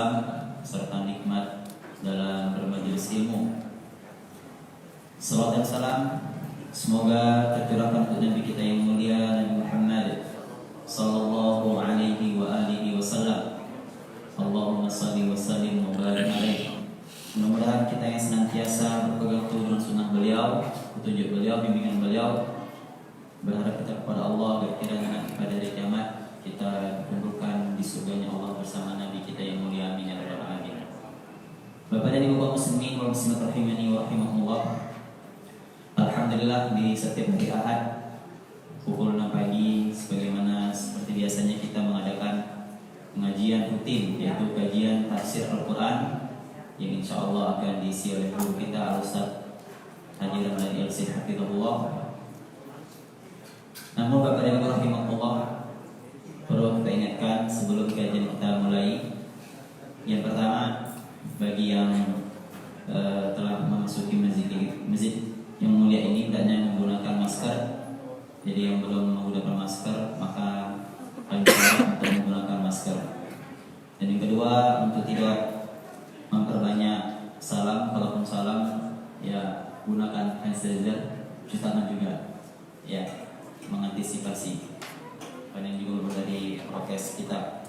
Islam serta nikmat dalam bermajelis ilmu. Salawat dan salam semoga tercurahkan untuk Nabi kita yang mulia Nabi Muhammad sallallahu alaihi wa alihi wasallam. Allahumma salli wa sallim wa barik alaihi. Mudah-mudahan kita yang senantiasa berpegang teguh dengan sunnah beliau, petunjuk beliau, bimbingan beliau, berharap kita kepada Allah agar kiranya nanti pada hari kiamat kita dikumpulkan di surganya Allah bersama Nabi kita yang mulia. Amin ya rabbal alamin. Bapak dan Ibu kaum muslimin wal muslimat rahimani wa rahimakumullah. Alhamdulillah di setiap hari Ahad pukul 6 pagi sebagaimana seperti biasanya kita mengadakan pengajian rutin, yaitu kajian tafsir Al-Quran yang insya Allah akan diisi oleh guru kita Al-Ustaz Haji Ramdhani Al-Sih Hafizahullah. Namun Bapak dan Ibu rahimahullah, perlu kita ingatkan sebelum kajian kita mulai. Yang pertama, bagi yang telah memasuki masjid yang mulia ini hendaknya menggunakan masker. Jadi yang belum menggunakan masker maka kami untuk menggunakan masker. Dan yang kedua, untuk tidak memperbanyak salam, kalaupun salam ya gunakan hand sanitizer, cuci tangan juga, ya mengantisipasi. Dan juga dari prokes kita.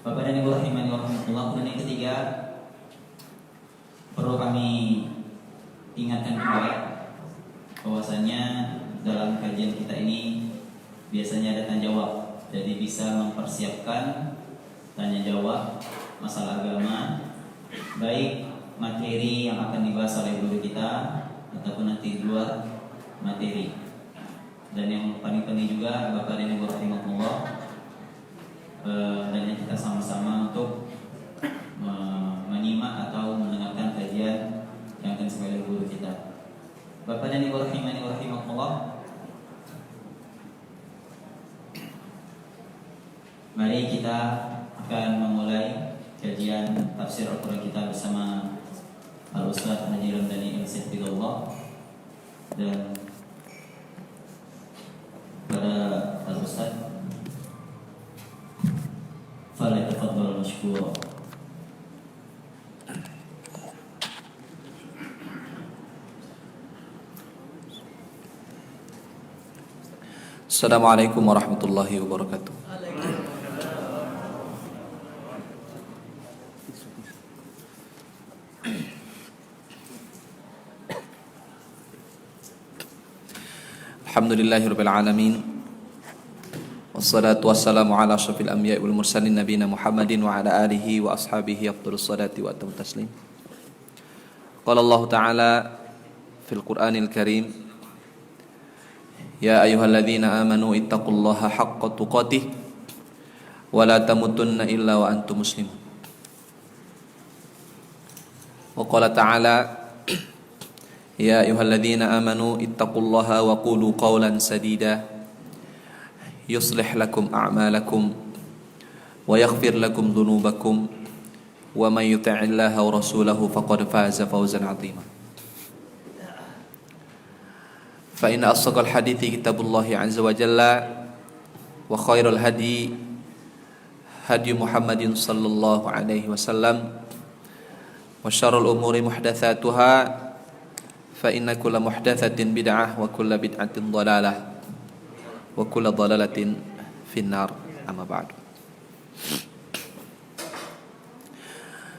Bapak dan Ibu rahimani wa rahimakumullah. Dan yang ketiga, perlu kami ingatkan juga bahwasanya dalam kajian kita ini biasanya ada tanya jawab. Jadi bisa mempersiapkan tanya jawab masalah agama, baik materi yang akan dibahas oleh guru kita ataupun nanti di luar materi. Dan yang paling penting juga Bapak dan Ibu rahimahullah, dan kita sama-sama untuk menyimak atau mendengarkan kajian yang akan disampaikan oleh guru kita. Bapak dan Ibu rahimani wa rahimakumullah, mari kita akan memulai kajian tafsir Al-Quran kita bersama Al-Ustaz Haji Ramdhani Al-Sih Hafizahullah. Dan pada Al-Ustaz, falyatafaddal mashkura. Assalamualaikum warahmatullahi wabarakatuh. Alhamdulillahirabbil alamin. Wassalatu wassalamu ala asyrafil anbiya'i wal mursalin nabiyina Muhammadin wa ala alihi wa ashabihi afdhalus salati wa atamut taslim. Qala Allah Ta'ala fil Qur'anil Karim, ya ayyuhalladzina amanu ittaqullaha haqqa tuqatih wa la tamutunna illa wa antum muslimun. Wa qala ta'ala, ya ayyuhalladzina amanu ittaqullaha wa qulu qawlan sadida yuslih lakum a'malakum wa yaghfir lakum dhunubakum wa may yuti'illaha wa rasulahu faqad faza fawzan 'azima. Fa inna asdaqal hadithi kitabullahi azza wa jalla wa khairul hadi hadi Muhammadin sallallahu alaihi wasallam wa syarrul umuri muhdatsatuha fa inna kulla muhdatsatin bid'ah wa kulla bid'atin dhalalah wa kulla dhalalatin finnar. Amma ba'du.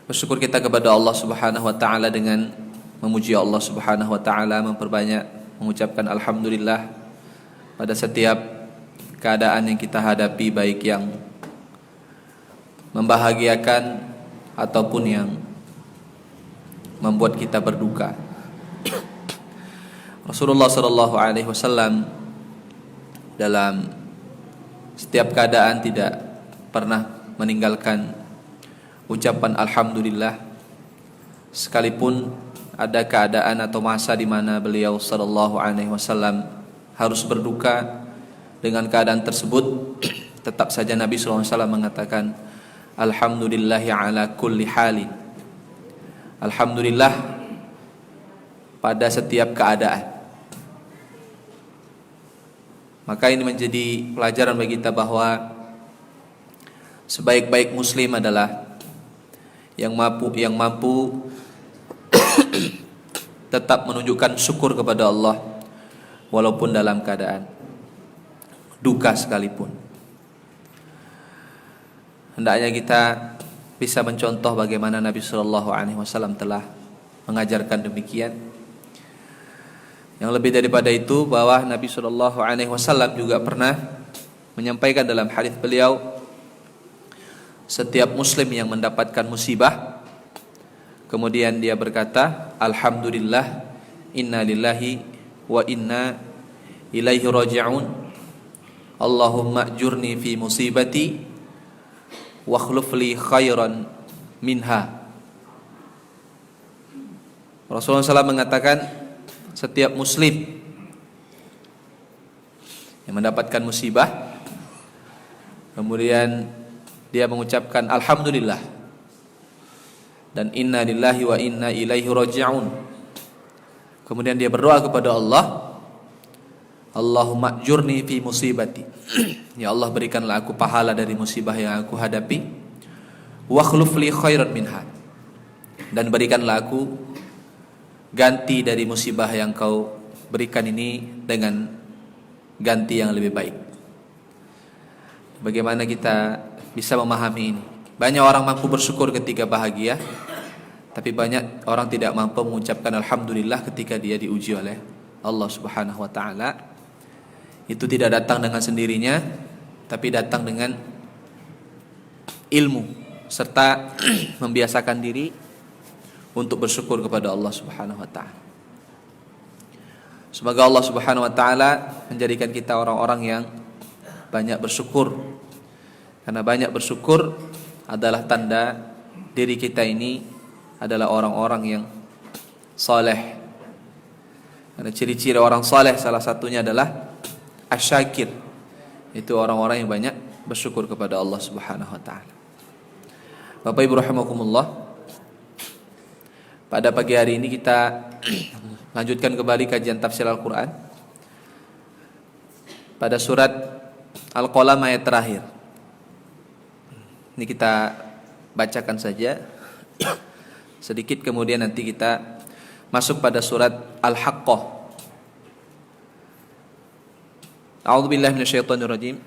Bersyukur kita kepada Allah Subhanahu wa taala dengan memuji Allah Subhanahu wa taala, memperbanyak mengucapkan alhamdulillah pada setiap keadaan yang kita hadapi, baik yang membahagiakan ataupun yang membuat kita berduka. Rasulullah sallallahu alaihi wasallam dalam setiap keadaan tidak pernah meninggalkan ucapan alhamdulillah, sekalipun ada keadaan atau masa di mana beliau sallallahu alaihi wasallam harus berduka. Dengan keadaan tersebut tetap saja Nabi sallallahu alaihi wasallam mengatakan alhamdulillahi ala kulli halin. Alhamdulillah pada setiap keadaan. Maka ini menjadi pelajaran bagi kita bahwa sebaik-baik muslim adalah yang mampu tetap menunjukkan syukur kepada Allah walaupun dalam keadaan duka sekalipun. Hendaknya kita bisa mencontoh bagaimana Nabi Shallallahu Alaihi Wasallam telah mengajarkan demikian. Yang lebih daripada itu, bahwa Nabi Shallallahu Alaihi Wasallam juga pernah menyampaikan dalam hadis beliau, setiap Muslim yang mendapatkan musibah, kemudian dia berkata, Alhamdulillah, inna lillahi wa inna ilaihi raji'un, Allahumma ajurni fi musibati wa akhluf li khairan minha. Rasulullah SAW mengatakan, setiap Muslim yang mendapatkan musibah, kemudian dia mengucapkan Alhamdulillah dan inna lillahi wa inna ilaihi raji'un, kemudian dia berdoa kepada Allah, Allahumma ajurni fi musibati, ya Allah berikanlah aku pahala dari musibah yang aku hadapi, wa akhluf li khairan minha, dan berikanlah aku ganti dari musibah yang kau berikan ini dengan ganti yang lebih baik. Bagaimana kita bisa memahami ini? Banyak orang mampu bersyukur ketika bahagia, tapi banyak orang tidak mampu mengucapkan Alhamdulillah ketika dia diuji oleh Allah Subhanahu wa ta'ala. Itu tidak datang dengan sendirinya, tapi datang dengan ilmu serta membiasakan diri untuk bersyukur kepada Allah Subhanahu wa ta'ala. Semoga Allah Subhanahu wa ta'ala menjadikan kita orang-orang yang banyak bersyukur, karena banyak bersyukur adalah tanda diri kita ini adalah orang-orang yang saleh. Karena ciri-ciri orang saleh salah satunya adalah asyakir, itu orang-orang yang banyak bersyukur kepada Allah Subhanahu wa ta'ala. Bapak Ibu rahimakumullah, pada pagi hari ini kita lanjutkan kembali kajian tafsir Al-Quran pada surat Al-Qalam ayat terakhir. Ini kita bacakan saja sedikit, kemudian nanti kita masuk pada surat Al-Haqqah. A'udzubillahi minasyaitonir rajim.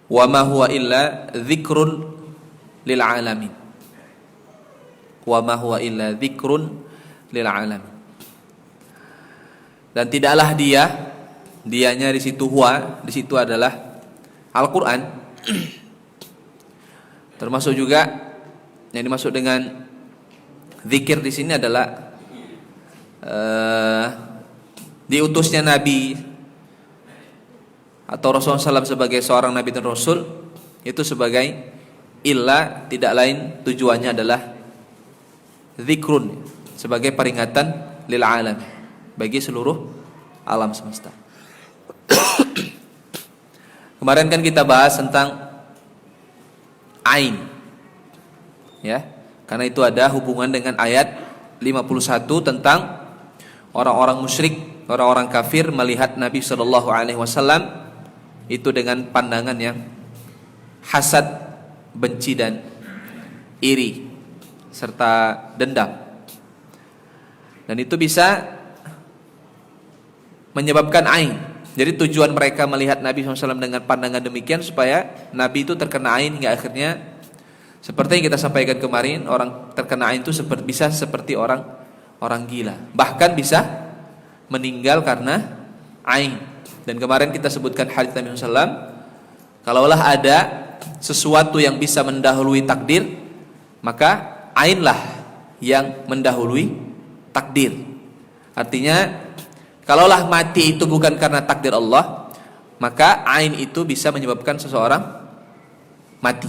Wa ma huwa illa dzikrun lil alamin. Wa ma huwa illa dzikrun lil alamin. Dan tidaklah dianya di situ adalah Al-Qur'an. Termasuk juga yang dimaksud dengan zikir di sini adalah diutusnya Nabi atau Rasulullah SAW sebagai seorang Nabi dan Rasul, itu sebagai illa, tidak lain tujuannya adalah zikrun, sebagai peringatan lil alam, bagi seluruh alam semesta. Kemarin kan kita bahas tentang ain, ya, karena itu ada hubungan dengan ayat 51 tentang orang-orang musyrik, orang-orang kafir melihat Nabi Shallallahu Alaihi Wasallam itu dengan pandangan yang hasad, benci dan iri serta dendam. Dan itu bisa menyebabkan ain. Jadi tujuan mereka melihat Nabi SAW dengan pandangan demikian supaya Nabi itu terkena ain, hingga akhirnya seperti yang kita sampaikan kemarin, orang terkena ain itu bisa seperti orang gila, bahkan bisa meninggal karena ain. Dan kemarin kita sebutkan hadits Nabi SAW, kalaulah ada sesuatu yang bisa mendahului takdir, maka ainlah yang mendahului takdir. Artinya, kalaulah mati itu bukan karena takdir Allah, maka ain itu bisa menyebabkan seseorang mati.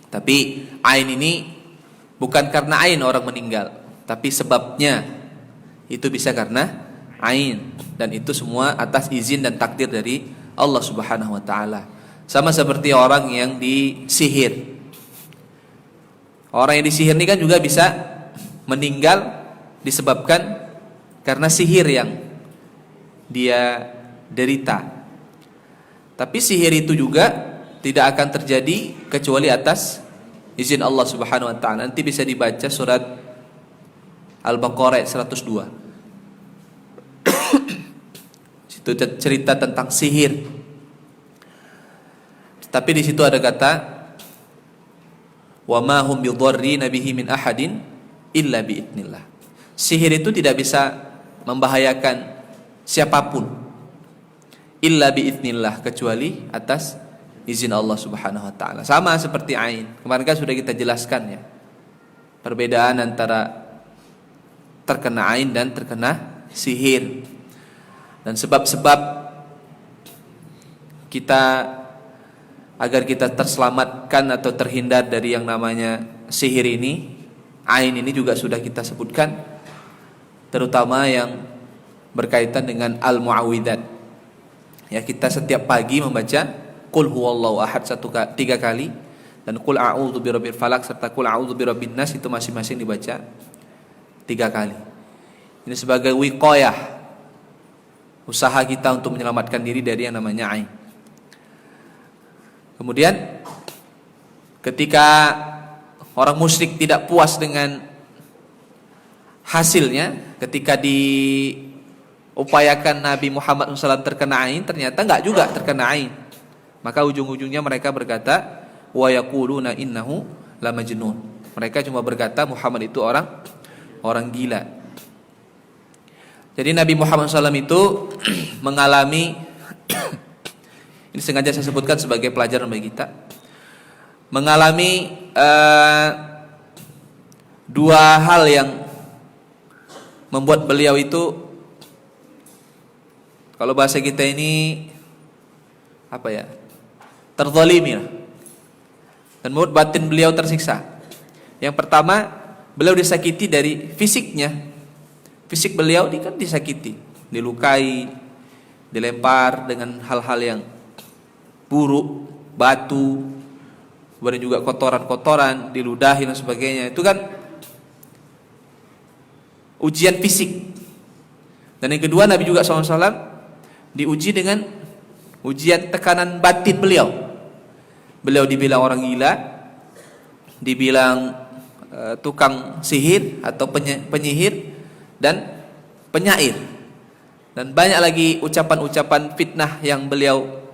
Tapi ain ini bukan karena ain orang meninggal, tapi sebabnya itu bisa karena ain, dan itu semua atas izin dan takdir dari Allah Subhanahu wa taala. Sama seperti orang yang disihir. Orang yang disihir ini kan juga bisa meninggal disebabkan karena sihir yang dia derita. Tapi sihir itu juga tidak akan terjadi kecuali atas izin Allah Subhanahu wa taala. Nanti bisa dibaca surat Al-Baqarah ayat 102. Situ cerita tentang sihir. Tapi di situ ada kata wa ma hum bidharrina bihi min ahadin illa biidznillah. Sihir itu tidak bisa membahayakan siapapun illa biidznillah, kecuali atas izin Allah Subhanahu wa taala. Sama seperti ain. Kemarin kan sudah kita jelaskan ya. Perbedaan antara terkena ain dan terkena sihir. Dan sebab-sebab kita agar kita terselamatkan atau terhindar dari yang namanya sihir ini, ain ini juga sudah kita sebutkan, terutama yang berkaitan dengan al-muawwidzat. Ya, kita setiap pagi membaca qul huwallahu ahad 3 kali dan qul a'udzu birabbil falaq serta qul a'udzu birabbin nas itu masing-masing dibaca 3 kali. Ini sebagai wiqayah, usaha kita untuk menyelamatkan diri dari yang namanya ain. Kemudian ketika orang musyrik tidak puas dengan hasilnya, ketika diupayakan Nabi Muhammad SAW terkena ain, ternyata enggak juga terkena ain. Maka ujung-ujungnya mereka berkata wa yaquluna innahu la majnun. Mereka cuma berkata Muhammad itu orang gila. Jadi Nabi Muhammad SAW itu mengalami ini sengaja saya sebutkan sebagai pelajaran bagi kita, mengalami 2 hal yang membuat beliau itu, kalau bahasa kita ini apa ya, terzalimi dan membuat batin beliau tersiksa. Yang pertama, beliau disakiti dari fisiknya. Fisik beliau kan disakiti, dilukai, dilempar dengan hal-hal yang buruk, batu, kemudian juga kotoran-kotoran, diludahi dan sebagainya. Itu kan ujian fisik. Dan yang kedua, Nabi juga SAW diuji dengan ujian tekanan batin beliau. Beliau dibilang orang gila, dibilang tukang sihir atau penyihir dan penyair, dan banyak lagi ucapan-ucapan fitnah yang beliau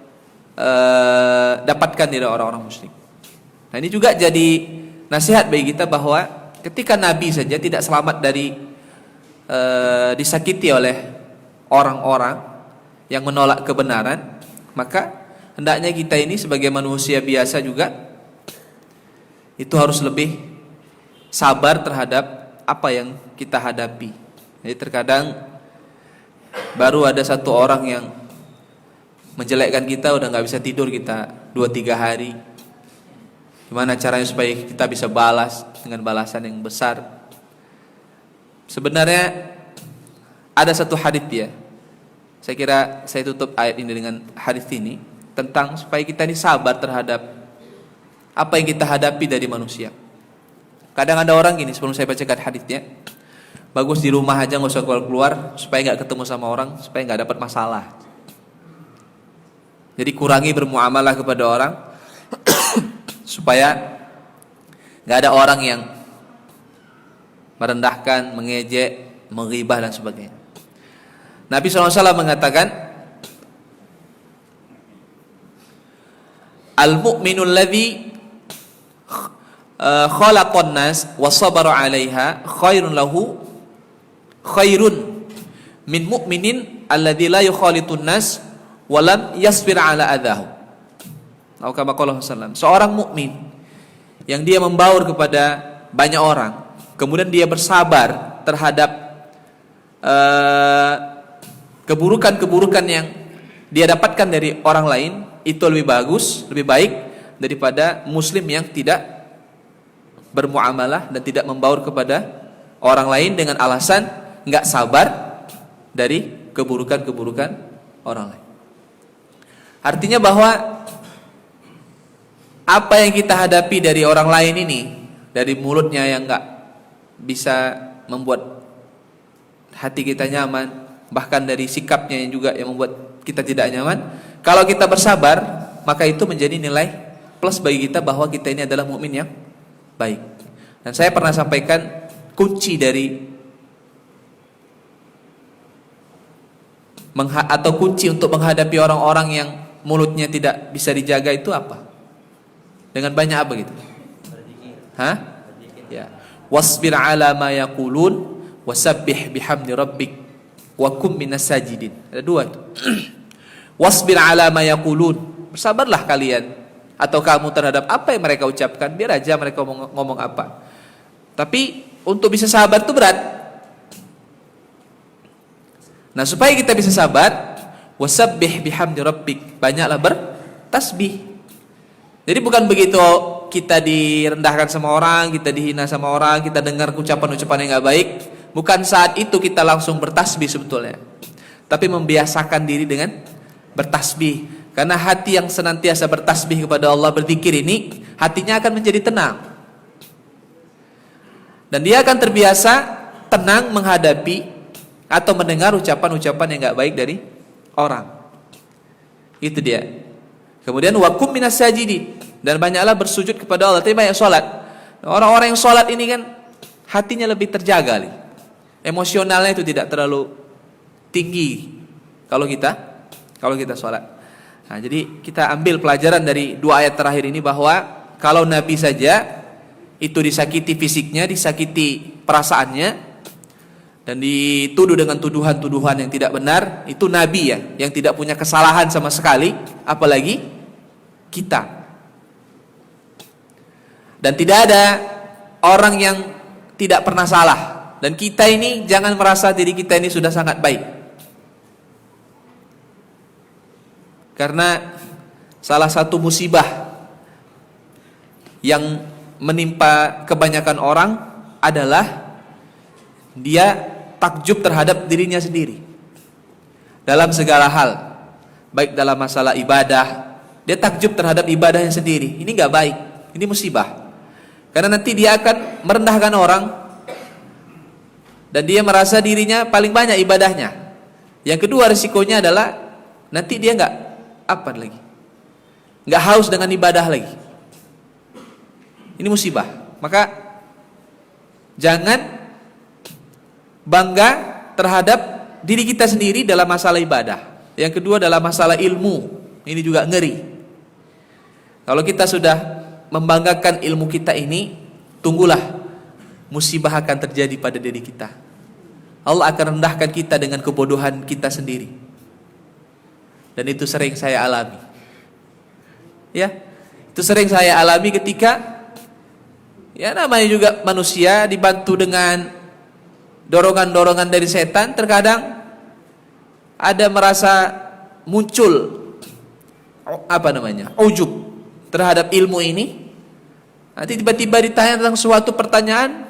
dapatkan dari orang-orang musyrik. Nah, ini juga jadi nasihat bagi kita bahwa ketika Nabi saja tidak selamat dari disakiti oleh orang-orang yang menolak kebenaran, maka hendaknya kita ini sebagai manusia biasa juga itu harus lebih sabar terhadap apa yang kita hadapi. Jadi terkadang baru ada satu orang yang menjelekkan kita, udah gak bisa tidur kita 2-3 hari. Gimana caranya supaya kita bisa balas dengan balasan yang besar? Sebenarnya ada satu hadis ya. Saya kira saya tutup ayat ini dengan hadis ini tentang supaya kita ini sabar terhadap apa yang kita hadapi dari manusia. Kadang ada orang gini, sebelum saya bacakan hadisnya, bagus di rumah aja gak usah keluar-keluar supaya gak ketemu sama orang, supaya gak dapat masalah. Jadi kurangi bermuamalah kepada orang supaya gak ada orang yang merendahkan, mengejek, menghibah dan sebagainya. Nabi SAW mengatakan, al-mu'minul ladzi khalaqan nas wa sabara 'alaiha khairun min mu'minin alladzi la yukhalitun nas wa lam yasbir 'ala adahu. Atau kama qala sallallahu. Seorang mukmin yang dia membaur kepada banyak orang, kemudian dia bersabar terhadap keburukan-keburukan yang dia dapatkan dari orang lain, itu lebih bagus, lebih baik daripada muslim yang tidak bermuamalah dan tidak membaur kepada orang lain dengan alasan enggak sabar dari keburukan-keburukan orang lain. Artinya bahwa apa yang kita hadapi dari orang lain ini, dari mulutnya yang enggak bisa membuat hati kita nyaman, bahkan dari sikapnya yang juga yang membuat kita tidak nyaman, kalau kita bersabar, maka itu menjadi nilai plus bagi kita bahwa kita ini adalah mukmin yang baik. Dan saya pernah sampaikan kunci dari atau kunci untuk menghadapi orang-orang yang mulutnya tidak bisa dijaga itu apa? Dengan banyak apa gitu? Hah? Ya. Wasbir ala ma yaqulun wasabbih bihamdi rabbik wa kum minas sajidin. Ada dua itu. Wasbir ala ma yaqulun. Bersabarlah kalian atau kamu terhadap apa yang mereka ucapkan. Biar aja mereka ngomong apa. Tapi untuk bisa sabar itu berat. Nah, supaya kita bisa sabar, wasabbih bihamdi rabbik. Banyaklah bertasbih. Jadi bukan begitu kita direndahkan sama orang, kita dihina sama orang, kita dengar ucapan-ucapan yang gak baik, bukan saat itu kita langsung bertasbih sebetulnya. Tapi membiasakan diri dengan bertasbih. Karena hati yang senantiasa bertasbih kepada Allah, berzikir ini, hatinya akan menjadi tenang. Dan dia akan terbiasa tenang menghadapi atau mendengar ucapan-ucapan yang gak baik dari orang. Itu dia. Kemudian wakum minas sajidin, dan banyaklah bersujud kepada Allah. Tapi banyak sholat. Orang-orang yang sholat ini kan hatinya lebih terjaga nih. Emosionalnya itu tidak terlalu tinggi kalau kita sholat. Nah, jadi kita ambil pelajaran dari dua ayat terakhir ini bahwa kalau Nabi saja itu disakiti fisiknya, disakiti perasaannya, dan dituduh dengan tuduhan-tuduhan yang tidak benar, itu Nabi ya, yang tidak punya kesalahan sama sekali, apalagi kita. Dan tidak ada orang yang tidak pernah salah. Dan kita ini jangan merasa diri kita ini sudah sangat baik. Karena salah satu musibah yang menimpa kebanyakan orang adalah dia takjub terhadap dirinya sendiri dalam segala hal, baik dalam masalah ibadah, dia takjub terhadap ibadahnya sendiri. Ini gak baik, ini musibah. Karena nanti dia akan merendahkan orang dan dia merasa dirinya paling banyak ibadahnya. Yang kedua risikonya adalah nanti dia gak haus dengan ibadah lagi. Ini musibah. Maka jangan bangga terhadap diri kita sendiri dalam masalah ibadah. Yang kedua dalam masalah ilmu. Ini juga ngeri. Kalau kita sudah membanggakan ilmu kita ini, tunggulah musibah akan terjadi pada diri kita. Allah akan rendahkan kita dengan kebodohan kita sendiri. Dan itu sering saya alami. Ya, itu sering saya alami ketika ya namanya juga manusia dibantu dengan dorongan-dorongan dari setan, terkadang ada merasa muncul ujub terhadap ilmu ini. Nanti tiba-tiba ditanya tentang suatu pertanyaan,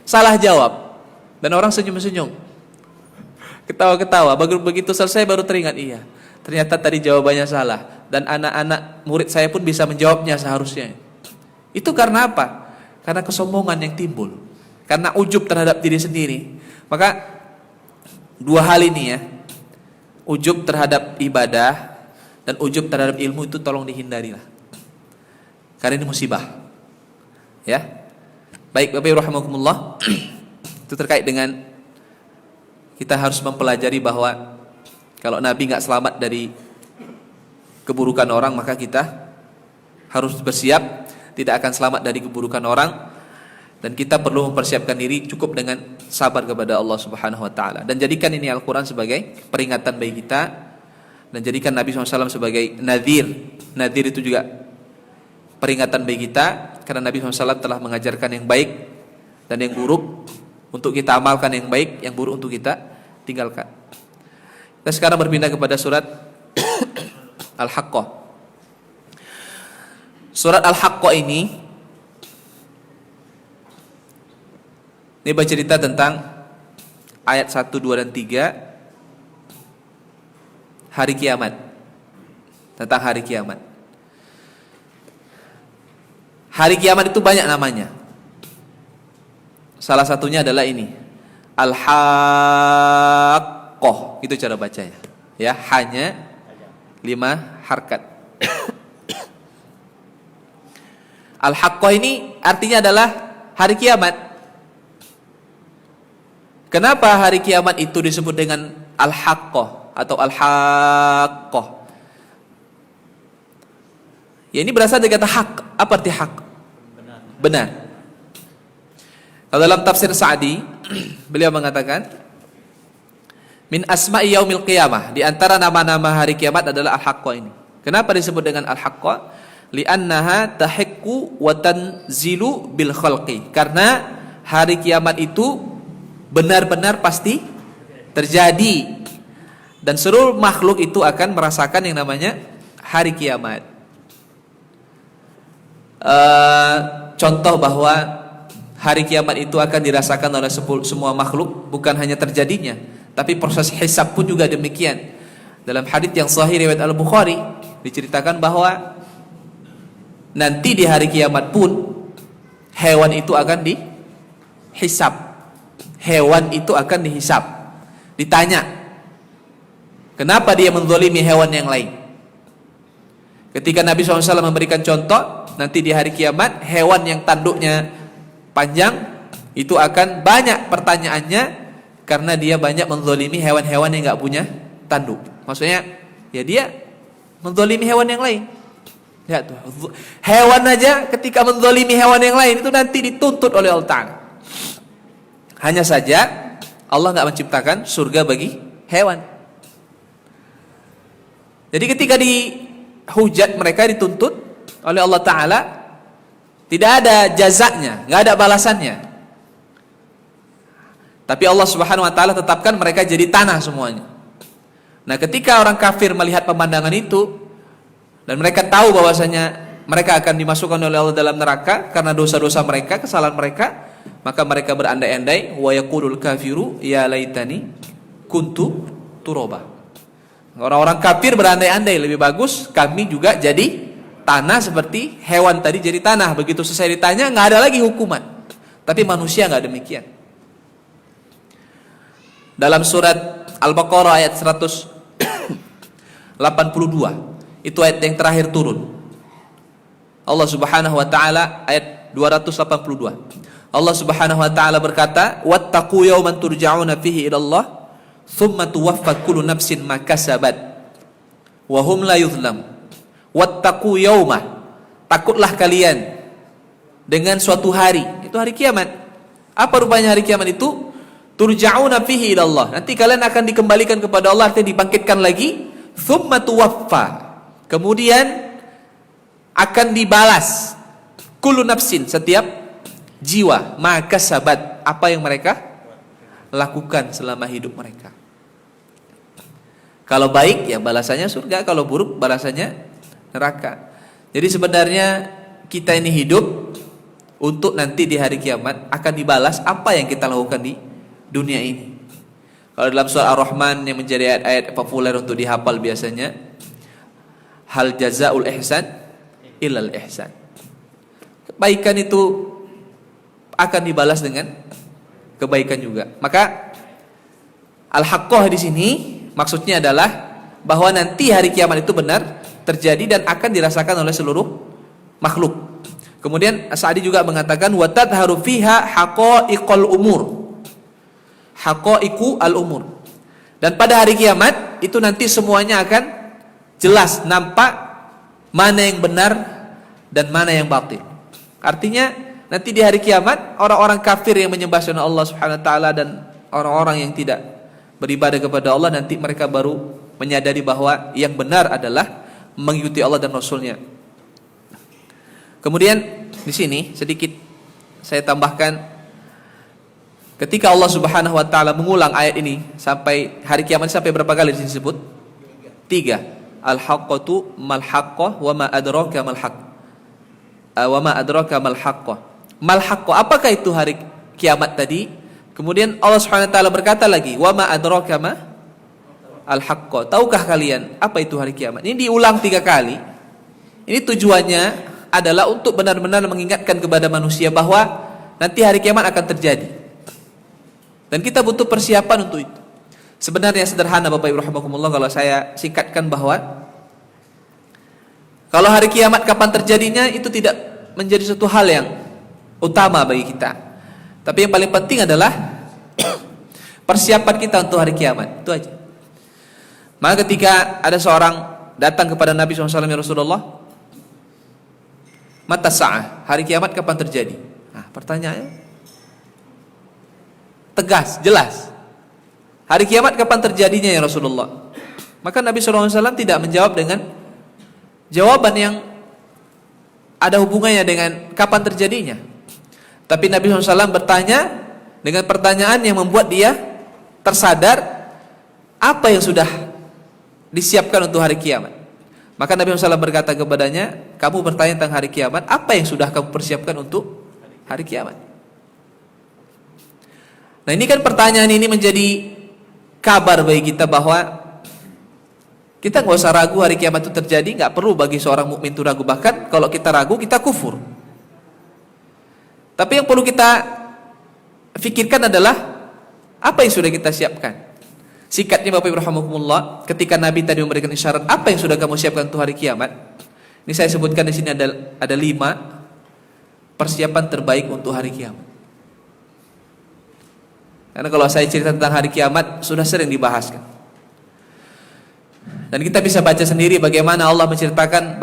salah jawab, dan orang senyum-senyum, ketawa-ketawa. Begitu selesai baru teringat, iya ternyata tadi jawabannya salah, dan anak-anak murid saya pun bisa menjawabnya seharusnya. Itu karena apa? Karena kesombongan yang timbul, karena ujub terhadap diri sendiri. Maka dua hal ini ya, ujub terhadap ibadah dan ujub terhadap ilmu itu tolong dihindarilah, karena ini musibah. Ya, baik Bapak Ibu rahimakumullah. Itu terkait dengan kita harus mempelajari bahwa kalau Nabi nggak selamat dari keburukan orang, maka kita harus bersiap tidak akan selamat dari keburukan orang. Dan kita perlu mempersiapkan diri cukup dengan sabar kepada Allah Subhanahu wa taala, dan jadikan ini Al-Qur'an sebagai peringatan bagi kita, dan jadikan Nabi SAW sebagai nadhir. Nadhir itu juga peringatan bagi kita, karena Nabi SAW telah mengajarkan yang baik dan yang buruk untuk kita amalkan, yang baik, yang buruk untuk kita tinggalkan. Kita sekarang berpindah kepada surat Al-Haqqah. Surat Al-Haqqah ini bercerita tentang ayat 1, 2, dan 3, hari kiamat. Tentang hari kiamat. Hari kiamat itu banyak namanya. Salah satunya adalah ini, Al-Haqqah. Itu cara bacanya. Ya, hanya 5 harkat. Al-Haqqah ini artinya adalah hari kiamat. Kenapa hari kiamat itu disebut dengan Al-Haqqah atau Al-Haqqah? Ya, ini berasal dari kata hak. Apa arti hak? Benar. Kalau dalam tafsir Sa'di, beliau mengatakan, min asma'i yaumil qiyamah, di antara nama-nama hari kiamat adalah Al-Haqqah ini. Kenapa disebut dengan Al-Haqqah? Li'annaha tahiqqu wa tanzilu bil khalqi. Karena hari kiamat itu benar-benar pasti terjadi, dan seluruh makhluk itu akan merasakan yang namanya hari kiamat. Contoh bahwa hari kiamat itu akan dirasakan oleh semua makhluk, bukan hanya terjadinya, tapi proses hisab pun juga demikian. Dalam hadits yang sahih riwayat Al-Bukhari diceritakan bahwa nanti di hari kiamat pun hewan itu akan dihisab. Hewan itu akan dihisab. Ditanya, kenapa dia menzalimi hewan yang lain? Ketika Nabi SAW memberikan contoh, nanti di hari kiamat hewan yang tanduknya panjang itu akan banyak pertanyaannya, karena dia banyak menzalimi hewan-hewan yang gak punya tanduk. Maksudnya, ya dia menzalimi hewan yang lain. Ya tuh, hewan aja ketika menzalimi hewan yang lain itu nanti dituntut oleh Allah Ta'ala. Hanya saja Allah gak menciptakan surga bagi hewan. Jadi ketika dihujat, mereka dituntut oleh Allah Ta'ala, tidak ada jazaknya, gak ada balasannya. Tapi Allah Subhanahu Wa Ta'ala tetapkan mereka jadi tanah semuanya. Nah, ketika orang kafir melihat pemandangan itu, dan mereka tahu bahwasanya mereka akan dimasukkan oleh Allah dalam neraka karena dosa-dosa mereka, kesalahan mereka, maka mereka berandai-andai, wa yaqulul kafiru ya laitani kuntu turaba. Orang-orang kafir berandai-andai, lebih bagus kami juga jadi tanah seperti hewan tadi jadi tanah. Begitu selesai ditanya, nggak ada lagi hukuman. Tapi manusia nggak demikian. Dalam surat Al-Baqarah ayat 182, itu ayat yang terakhir turun. Allah Subhanahu wa taala ayat 282. Allah Subhanahu wa taala berkata, "Wattaqu yawman turja'una fihi ila Allah, tsumma tuwaffa kullu nafsin ma kasabat wa hum la yuzlam." Wattaqu yawma, takutlah kalian dengan suatu hari, itu hari kiamat. Apa rupanya hari kiamat itu? Turja'una fihi ila Allah. Nanti kalian akan dikembalikan kepada Allah, artinya dibangkitkan lagi. Tsumma tuwaffa, kemudian akan dibalas kullu nafsin, setiap jiwa, maka sabat, apa yang mereka lakukan selama hidup mereka. Kalau baik ya balasannya surga, kalau buruk balasannya neraka. Jadi sebenarnya kita ini hidup untuk nanti di hari kiamat akan dibalas apa yang kita lakukan di dunia ini. Kalau dalam surah Ar-Rahman yang menjadi ayat-ayat populer untuk dihafal biasanya, hal jazaul ihsan illal ihsan. Kebaikan itu akan dibalas dengan kebaikan juga. Maka Al-Haqqah di sini maksudnya adalah bahwa nanti hari kiamat itu benar terjadi dan akan dirasakan oleh seluruh makhluk. Kemudian Sa'di juga mengatakan wa tadharu fiha haqa'iqul umur. Haqa'iqu al-umur. Dan pada hari kiamat itu nanti semuanya akan jelas nampak mana yang benar dan mana yang batil. Artinya nanti di hari kiamat orang-orang kafir yang menyembah selain Allah Subhanahu wa taala dan orang-orang yang tidak beribadah kepada Allah, nanti mereka baru menyadari bahwa yang benar adalah mengikuti Allah dan Rasulnya. Kemudian di sini sedikit saya tambahkan, ketika Allah Subhanahu wa taala mengulang ayat ini sampai hari kiamat, sampai berapa kali disebut? 3. Al-haqqatu mal haqqah wa ma adraka mal haqq. Wa ma adraka mal haqqah. Mal haqqah, apakah itu hari kiamat tadi? Kemudian Allah Subhanahu wa taala berkata lagi, wa ma adraka ma al haqqah. Tahukah kalian apa itu hari kiamat? Ini diulang 3 kali. Ini tujuannya adalah untuk benar-benar mengingatkan kepada manusia bahwa nanti hari kiamat akan terjadi. Dan kita butuh persiapan untuk itu. Sebenarnya sederhana Bapak Ibu rahimakumullah, kalau saya singkatkan bahwa kalau hari kiamat kapan terjadinya itu tidak menjadi suatu hal yang utama bagi kita. Tapi yang paling penting adalah persiapan kita untuk hari kiamat. Itu aja. Maka ketika ada seorang datang kepada Nabi SAW, ya Rasulullah, mata sa'ah, hari kiamat kapan terjadi? Nah, pertanyaannya tegas, jelas. Hari kiamat kapan terjadinya ya Rasulullah? Maka Nabi SAW tidak menjawab dengan jawaban yang ada hubungannya dengan kapan terjadinya. Tapi Nabi SAW bertanya dengan pertanyaan yang membuat dia tersadar apa yang sudah disiapkan untuk hari kiamat. Maka Nabi SAW berkata kepadanya, kamu bertanya tentang hari kiamat, apa yang sudah kamu persiapkan untuk hari kiamat? Nah, ini kan pertanyaan ini menjadi kabar bagi kita bahwa kita nggak usah ragu hari kiamat itu terjadi. Nggak perlu bagi seorang mukmin itu ragu. Bahkan kalau kita ragu, kita kufur. Tapi yang perlu kita fikirkan adalah apa yang sudah kita siapkan. Sikatnya Bapak Ibu rahimakumullah, ketika Nabi tadi memberikan isyarat apa yang sudah kamu siapkan untuk hari kiamat. Ini saya sebutkan di sini ada 5 persiapan terbaik untuk hari kiamat. Karena kalau saya cerita tentang hari kiamat sudah sering dibahaskan. Dan kita bisa baca sendiri bagaimana Allah menceritakan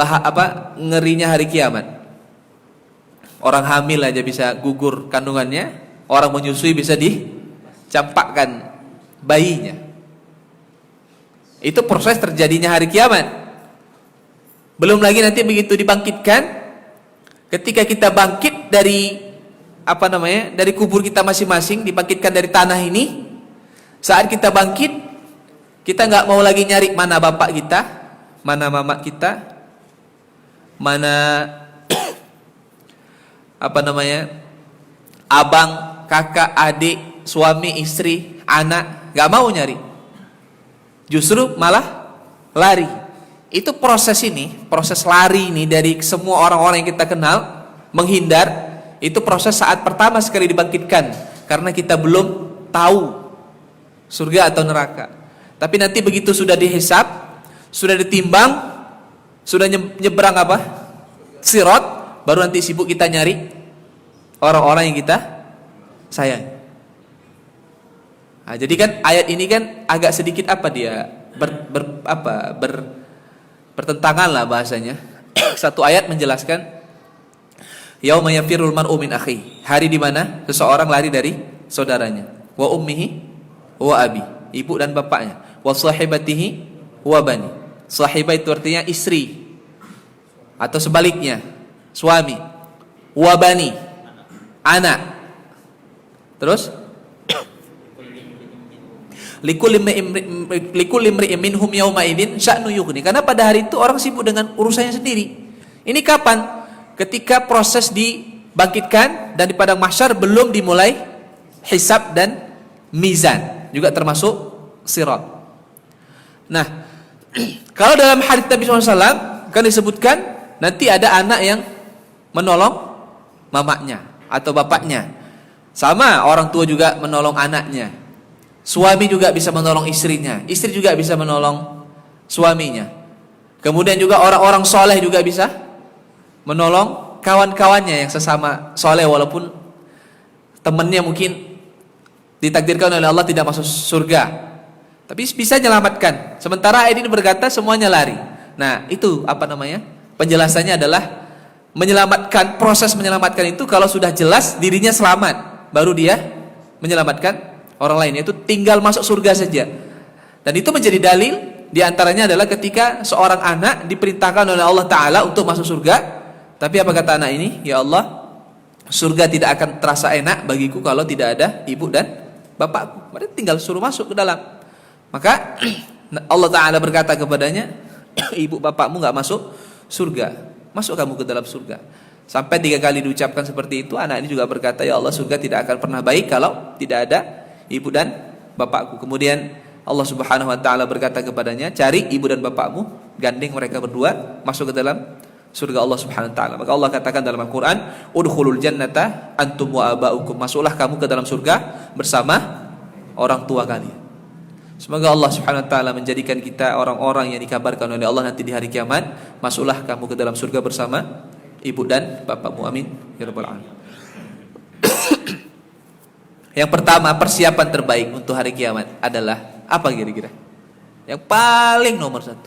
ngerinya hari kiamat. Orang hamil aja bisa gugur kandungannya, orang menyusui bisa dicampakkan bayinya. Itu proses terjadinya hari kiamat. Belum lagi nanti begitu dibangkitkan, ketika kita bangkit dari dari kubur kita masing-masing, dibangkitkan dari tanah ini. Saat kita bangkit, kita nggak mau lagi nyari mana bapak kita, mana mama kita, mana abang, kakak, adik, suami, istri, anak, nggak mau nyari. Justru malah lari. Itu proses lari ini dari semua orang-orang yang kita kenal, menghindar. Itu proses saat pertama sekali dibangkitkan, karena kita belum tahu surga atau neraka. Tapi nanti begitu sudah dihisab, sudah ditimbang, sudah nyebrang Sirat, baru nanti sibuk kita nyari orang-orang yang kita sayang. Nah, jadi kan ayat ini kan agak sedikit bertentangan lah bahasanya. Satu ayat menjelaskan yauma yafirul mar'u min akhi, hari di mana seseorang lari dari saudaranya, wa ummihi wa abi, ibu dan bapaknya, wa sahibatihi wa bani. Sahibah itu artinya istri, atau sebaliknya suami, wa bani anak. Terus likulli imri'in minhum yauma idzin sya'nu yughni, karena pada hari itu orang sibuk dengan urusannya sendiri. Ini kapan? Ketika proses dibangkitkan dan di padang mahsyar belum dimulai hisab dan mizan, juga termasuk sirat. Nah, kalau dalam hadits Nabi SAW kan disebutkan nanti ada anak yang menolong mamanya atau bapaknya. Sama orang tua juga menolong anaknya. Suami juga bisa menolong istrinya. Istri juga bisa menolong suaminya. Kemudian juga orang-orang soleh juga bisa menolong kawan-kawannya yang sesama soleh, walaupun temannya mungkin ditakdirkan oleh Allah tidak masuk surga, tapi bisa menyelamatkan. Sementara ayat ini berkata semuanya lari. Nah, itu penjelasannya adalah menyelamatkan, proses menyelamatkan itu kalau sudah jelas dirinya selamat, baru dia menyelamatkan orang lain, yaitu tinggal masuk surga saja. Dan itu menjadi dalil diantaranya adalah ketika seorang anak diperintahkan oleh Allah Ta'ala untuk masuk surga. Tapi apa kata anak ini? Ya Allah, surga tidak akan terasa enak bagiku kalau tidak ada ibu dan bapakku. Mereka tinggal suruh masuk ke dalam. Maka Allah Ta'ala berkata kepadanya, ibu bapakmu gak masuk surga, masuk kamu ke dalam surga. Sampai 3 kali diucapkan seperti itu, anak ini juga berkata, ya Allah, surga tidak akan pernah baik kalau tidak ada ibu dan bapakku. Kemudian Allah Subhanahu wa Ta'ala berkata kepadanya, cari ibu dan bapakmu, gandeng mereka berdua masuk ke dalam surga Allah Subhanahu wa Ta'ala. Maka Allah katakan dalam Al-Quran, udkhulul jannata antum wa aba'ukum, masuklah kamu ke dalam surga bersama orang tua kalian. Semoga Allah Subhanahu wa Ta'ala menjadikan kita orang-orang yang dikabarkan oleh Allah nanti di hari kiamat, masuklah kamu ke dalam surga bersama ibu dan bapakmu. Amin ya rabbal alamin. Yang pertama, persiapan terbaik untuk hari kiamat adalah apa kira-kira? Yang paling nomor satu.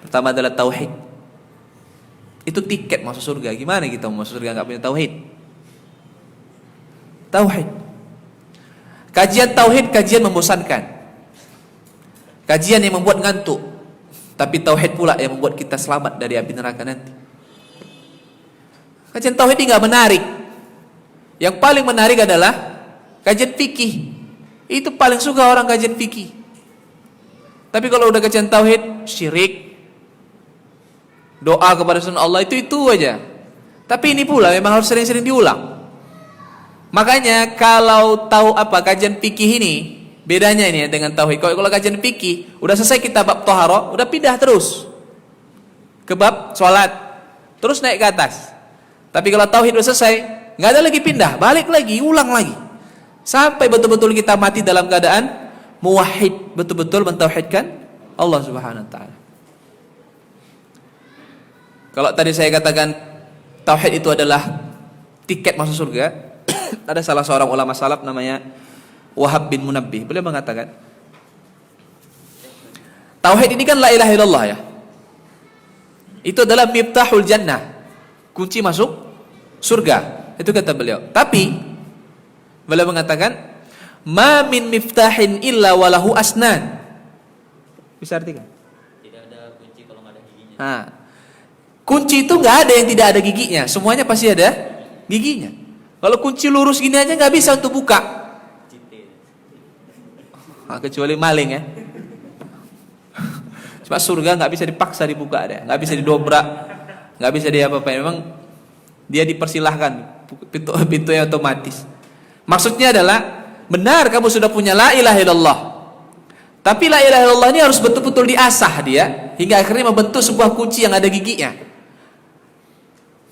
Pertama adalah tauhid. Itu tiket masuk surga. Gimana kita mau masuk surga nggak punya tauhid? Tauhid. Kajian tauhid, kajian membosankan. Kajian yang membuat ngantuk. Tapi tauhid pula yang membuat kita selamat dari api neraka nanti. Kajian tauhid ini nggak menarik. Yang paling menarik adalah kajian fikih. Itu paling suka orang kajian fikih. Tapi kalau udah kajian tauhid, syirik, doa kepada selain Allah, itu aja. Tapi ini pula memang harus sering-sering diulang. Makanya kalau tahu apa kajian fikih ini, bedanya ini dengan tauhid. Kalau kajian fikih udah selesai kita bab toharo, udah pindah terus ke bab sholat, terus naik ke atas. Tapi kalau tauhid udah selesai, nggak ada lagi pindah, balik lagi, ulang lagi, sampai betul-betul kita mati dalam keadaan muwahhid, betul-betul mentauhidkan Allah Subhanahu wa taala. Kalau tadi saya katakan tauhid itu adalah tiket masuk surga, ada salah seorang ulama salaf namanya Wahab bin Munabbih, beliau mengatakan tauhid ini kan la ilaha illallah ya. Itu adalah miftahul jannah, kunci masuk surga. Itu kata beliau. Tapi beliau mengatakan ma min miftahin illa walahu asnan. Bisa artikan? Tidak ada kunci kalau nggak ada giginya. Kunci itu nggak ada yang tidak ada giginya. Semuanya pasti ada giginya. Kalau kunci lurus gini aja nggak bisa untuk buka. Kecuali maling ya. Cuma surga nggak bisa dipaksa dibuka ada, nggak bisa didobrak, nggak bisa diapa-apain. Memang dia dipersilahkan, pintunya otomatis. Maksudnya adalah benar kamu sudah punya la ilaha illallah. Tapi la ilaha illallah ini harus betul-betul diasah dia hingga akhirnya membentuk sebuah kunci yang ada giginya.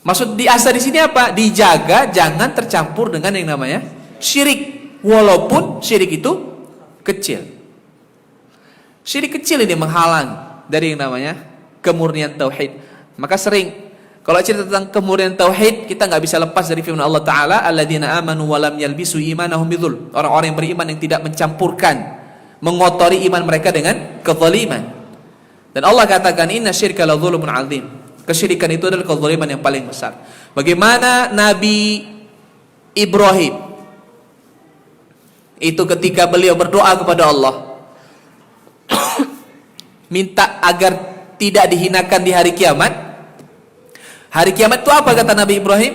Maksud diasah di sini apa? Dijaga jangan tercampur dengan yang namanya syirik. Walaupun syirik itu kecil. Syirik kecil ini menghalang dari yang namanya kemurnian tauhid. Maka sering kalau cerita tentang kemurnian tauhid, kita nggak bisa lepas dari firman Allah Taala, alladzina amanu wa lam yalbisu imanahum bidzulm. Orang-orang yang beriman yang tidak mencampurkan, mengotori iman mereka dengan kezaliman. Dan Allah katakan inna syirka la dzulumun azim. Kesyirikan itu adalah kezaliman yang paling besar. Bagaimana Nabi Ibrahim itu ketika beliau berdoa kepada Allah minta agar tidak dihinakan di hari kiamat. Hari kiamat itu apa kata Nabi Ibrahim?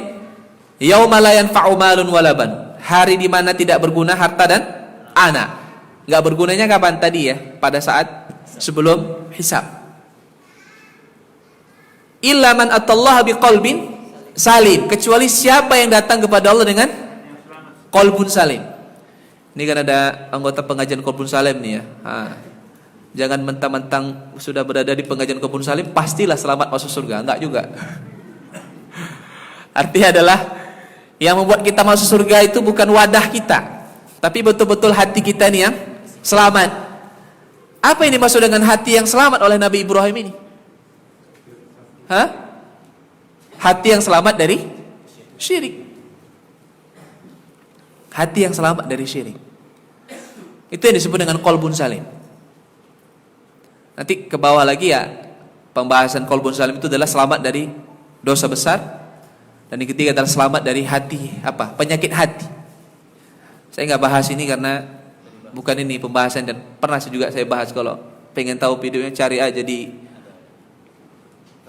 Yauma la yanfa'u malun wala ban. Hari di mana tidak berguna harta dan anak. Enggak bergunanya kapan tadi ya? Pada saat sebelum hisab. Illa man atallaha biqalbin salim, kecuali siapa yang datang kepada Allah dengan qalbun salim. Ini kan ada anggota pengajian qalbun salim nih ya. Jangan mentang-mentang sudah berada di pengajian qalbun salim pastilah selamat masuk surga, enggak juga. Artinya adalah yang membuat kita masuk surga itu bukan wadah kita, tapi betul-betul hati kita nih yang selamat. Apa ini maksud dengan hati yang selamat oleh Nabi Ibrahim ini? Hati yang selamat dari syirik. Hati yang selamat dari syirik. Itu yang disebut dengan qalbun salim. Nanti ke bawah lagi ya, pembahasan qalbun salim itu adalah selamat dari dosa besar. Dan yang ketiga adalah selamat dari hati, penyakit hati. Saya nggak bahas ini karena bukan ini pembahasan, dan pernah juga saya bahas. Kalau pengen tahu videonya cari aja di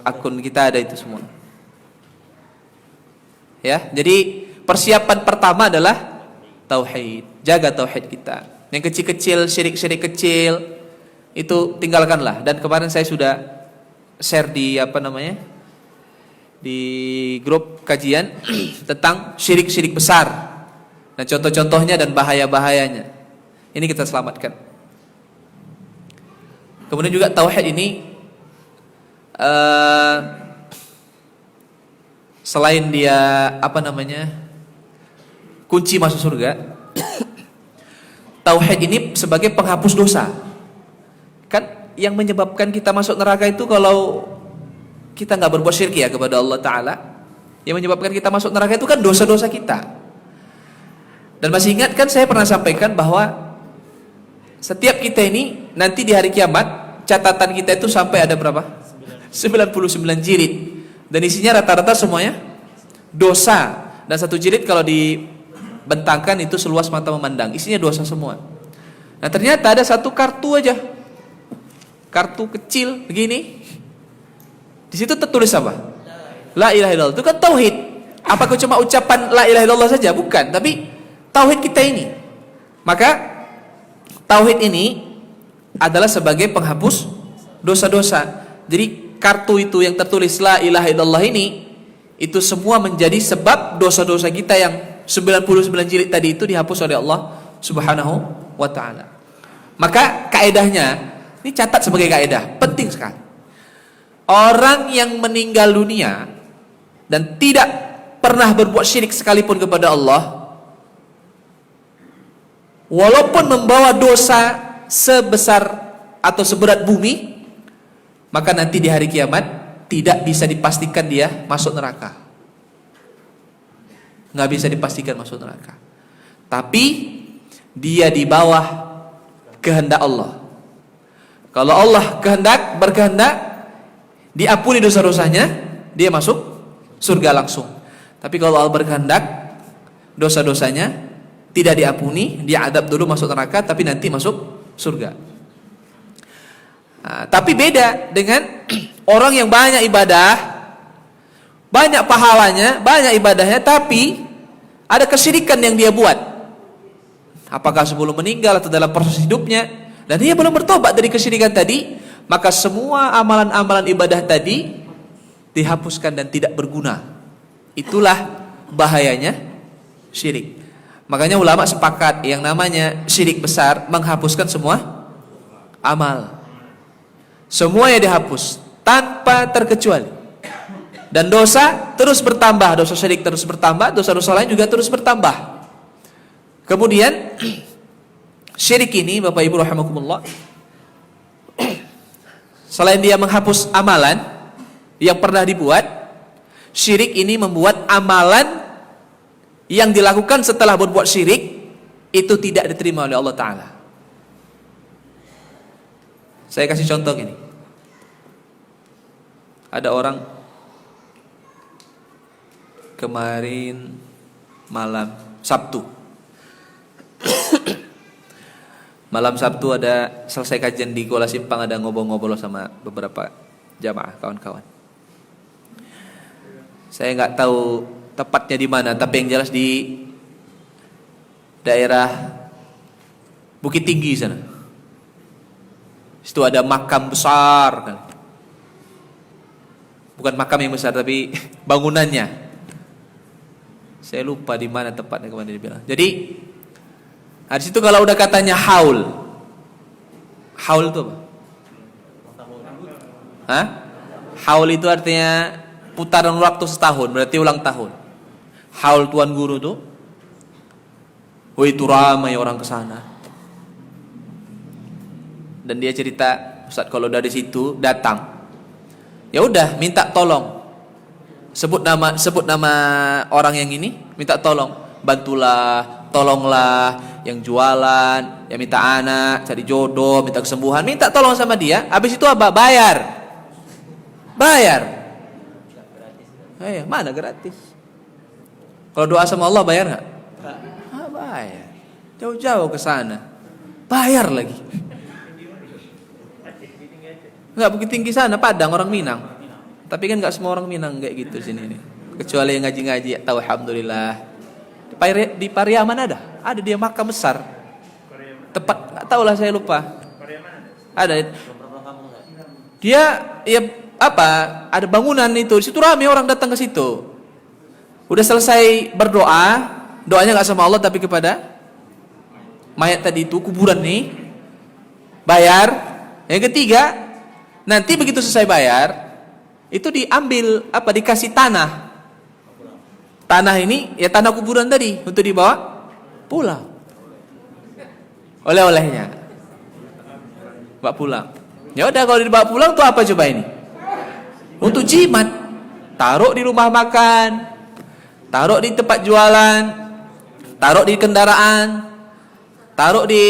akun kita ada itu semua. Ya, jadi persiapan pertama adalah tauhid. Jaga tauhid kita. Yang kecil-kecil, syirik-syirik kecil itu tinggalkanlah. Dan kemarin saya sudah share di di grup kajian tentang syirik-syirik besar dan contoh-contohnya dan bahaya-bahayanya. Ini kita selamatkan. Kemudian juga tauhid ini selain dia kunci masuk surga, tauhid ini sebagai penghapus dosa. Kan yang menyebabkan kita masuk neraka itu kalau kita nggak berbuat syirik ya kepada Allah Ta'ala. Yang menyebabkan kita masuk neraka itu kan dosa-dosa kita. Dan masih ingat kan saya pernah sampaikan bahwa setiap kita ini nanti di hari kiamat catatan kita itu sampai ada berapa? 99 jilid. Dan isinya rata-rata semuanya dosa. Dan satu jilid kalau dibentangkan itu seluas mata memandang. Isinya dosa semua. Nah ternyata ada satu kartu aja. Kartu kecil begini. Di situ tertulis apa? La ilaha illallah. Itu kan tauhid. Apakah cuma ucapan la ilaha illallah saja? Bukan, tapi tauhid kita ini. Maka tauhid ini adalah sebagai penghapus dosa-dosa. Jadi kartu itu yang tertulis la ilaha illallah ini, itu semua menjadi sebab dosa-dosa kita yang 99 jilid tadi itu dihapus oleh Allah Subhanahu wa ta'ala. Maka kaedahnya, ini catat sebagai kaedah, penting sekali. Orang yang meninggal dunia dan tidak pernah berbuat syirik sekalipun kepada Allah, walaupun membawa dosa sebesar atau seberat bumi, maka nanti di hari kiamat tidak bisa dipastikan dia masuk neraka. Nggak bisa dipastikan masuk neraka. Tapi dia di bawah kehendak Allah. Kalau Allah berkehendak diampuni dosa-dosanya, dia masuk surga langsung. Tapi kalau Allah berkehendak dosa-dosanya tidak diampuni, dia adab dulu masuk neraka, tapi nanti masuk surga. Nah, tapi beda dengan orang yang banyak ibadah, banyak pahalanya, banyak ibadahnya, tapi ada kesyirikan yang dia buat. Apakah sebelum meninggal atau dalam proses hidupnya, dan dia belum bertobat dari kesyirikan tadi, maka semua amalan-amalan ibadah tadi dihapuskan dan tidak berguna. Itulah bahayanya syirik. Makanya ulama sepakat yang namanya syirik besar menghapuskan semua amal. Semuanya dihapus tanpa terkecuali. Dan dosa terus bertambah, dosa syirik terus bertambah, dosa-dosa lain juga terus bertambah. Kemudian syirik ini Bapak Ibu rahimakumullah, selain dia menghapus amalan yang pernah dibuat, syirik ini membuat amalan yang dilakukan setelah berbuat syirik itu tidak diterima oleh Allah Ta'ala. Saya kasih contoh gini. Ada orang kemarin malam Sabtu malam Sabtu ada selesai kajian di Kuala Simpang, ada ngobrol-ngobrol sama beberapa jamaah kawan-kawan. Saya nggak tahu tepatnya di mana, tapi yang jelas di daerah Bukit Tinggi sana. Situ ada makam besar kan. Bukan makam yang besar tapi bangunannya. Saya lupa di mana tepatnya, kemana dia bilang. Jadi di situ kalau udah katanya haul itu apa? Hah? Haul itu artinya putaran waktu setahun, berarti ulang tahun. Haul Tuan Guru tuh, itu ramai orang ke sana. Dan dia cerita, Ustaz kalau dari situ datang, ya udah minta tolong, sebut nama orang yang ini, minta tolong, bantulah, tolonglah yang jualan, yang minta anak, cari jodoh, minta kesembuhan, minta tolong sama dia. Habis itu apa? Bayar. Mana gratis? Kalau doa sama Allah bayar nggak? Bayar. Jauh-jauh ke sana, bayar lagi. Nggak Bukit Tinggi sana, Padang, orang Minang. Tapi kan nggak semua orang Minang kayak gitu sini nih. Kecuali yang ngaji-ngaji, tahu alhamdulillah. Di Pariaman ada dia makam besar. Tepat nggak tahu lah, saya lupa. Ada. Dia ya apa? Ada bangunan itu. Di situ ramai orang datang ke situ. Udah selesai berdoa, doanya nggak sama Allah tapi kepada mayat tadi itu, kuburan nih. Bayar. Yang ketiga, nanti begitu selesai bayar, itu diambil dikasih tanah. Tanah ini ya tanah kuburan tadi untuk dibawa pulang. Oleh-olehnya. Bawa pulang. Ya udah, kalau dibawa pulang tuh apa coba ini? Untuk jimat. Taruh di rumah makan, taruh di tempat jualan, taruh di kendaraan, taruh di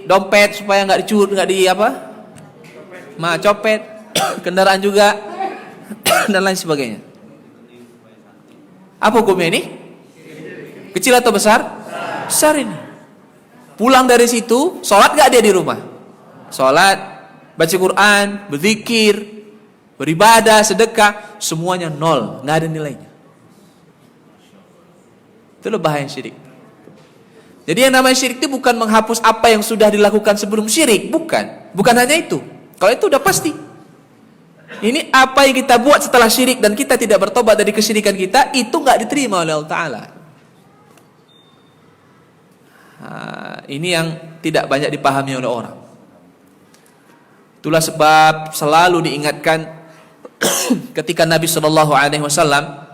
dompet supaya nggak dicuri, nggak di apa? Copet, kendaraan juga dan lain sebagainya. Apa hukumnya ini? Kecil atau besar? Besar ini. Pulang dari situ, sholat nggak dia di rumah? Sholat, baca Quran, berzikir, beribadah, sedekah, semuanya nol, nggak ada nilainya. Itulah bahaya syirik. Jadi yang namanya syirik itu bukan menghapus apa yang sudah dilakukan sebelum syirik, bukan hanya itu. Kalau itu udah pasti. Ini apa yang kita buat setelah syirik dan kita tidak bertobat dari kesyirikan kita, itu nggak diterima oleh Allah Taala. Ini yang tidak banyak dipahami oleh orang. Itulah sebab selalu diingatkan ketika Nabi Shallallahu Alaihi Wasallam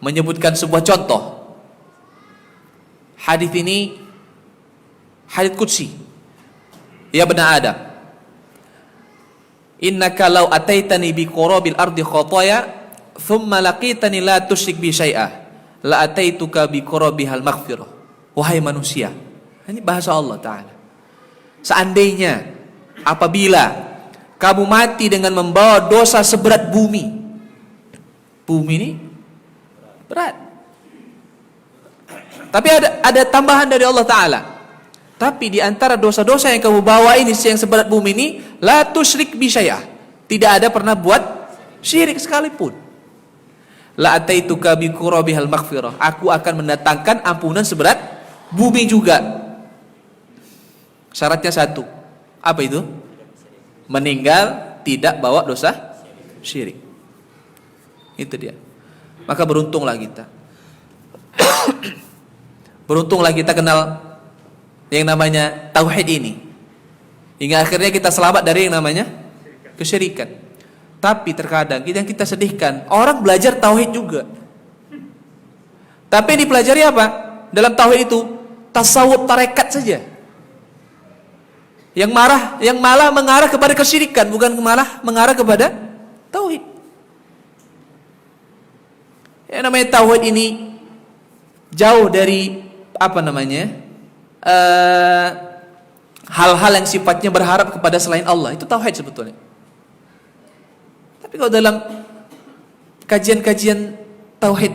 menyebutkan sebuah contoh. Hadis ini hadis qudsi. Ya bani Adam, innaka law ataitani bi qurabil ardi khataya thumma laqitani la tusyrik bi syai'a la ataituka bi qurabihal maghfirah. Wahai manusia, ini bahasa Allah Ta'ala. Seandainya apabila kamu mati dengan membawa dosa seberat bumi. Bumi ini berat. Tapi ada tambahan dari Allah Ta'ala. Tapi di antara dosa-dosa yang kamu bawa ini, yang seberat bumi ini, la tusyrik bi syai'ah. Tidak ada pernah buat syirik sekalipun. La ataituka bi qurabihal maghfirah. Aku akan mendatangkan ampunan seberat bumi juga. Syaratnya satu. Apa itu? Meninggal tidak bawa dosa syirik. Itu dia. Maka beruntunglah kita. Beruntunglah kita kenal yang namanya tauhid ini. Hingga akhirnya kita selamat dari yang namanya kesyirikan. Tapi terkadang yang kita sedihkan, orang belajar tauhid juga. Tapi yang dipelajari apa? Dalam tauhid itu tasawuf tarekat saja. Yang malah mengarah kepada kesyirikan, bukan malah mengarah kepada tauhid. Yang namanya tauhid ini jauh dari hal-hal yang sifatnya berharap kepada selain Allah. Itu tauhid sebetulnya. Tapi kalau dalam kajian-kajian tauhid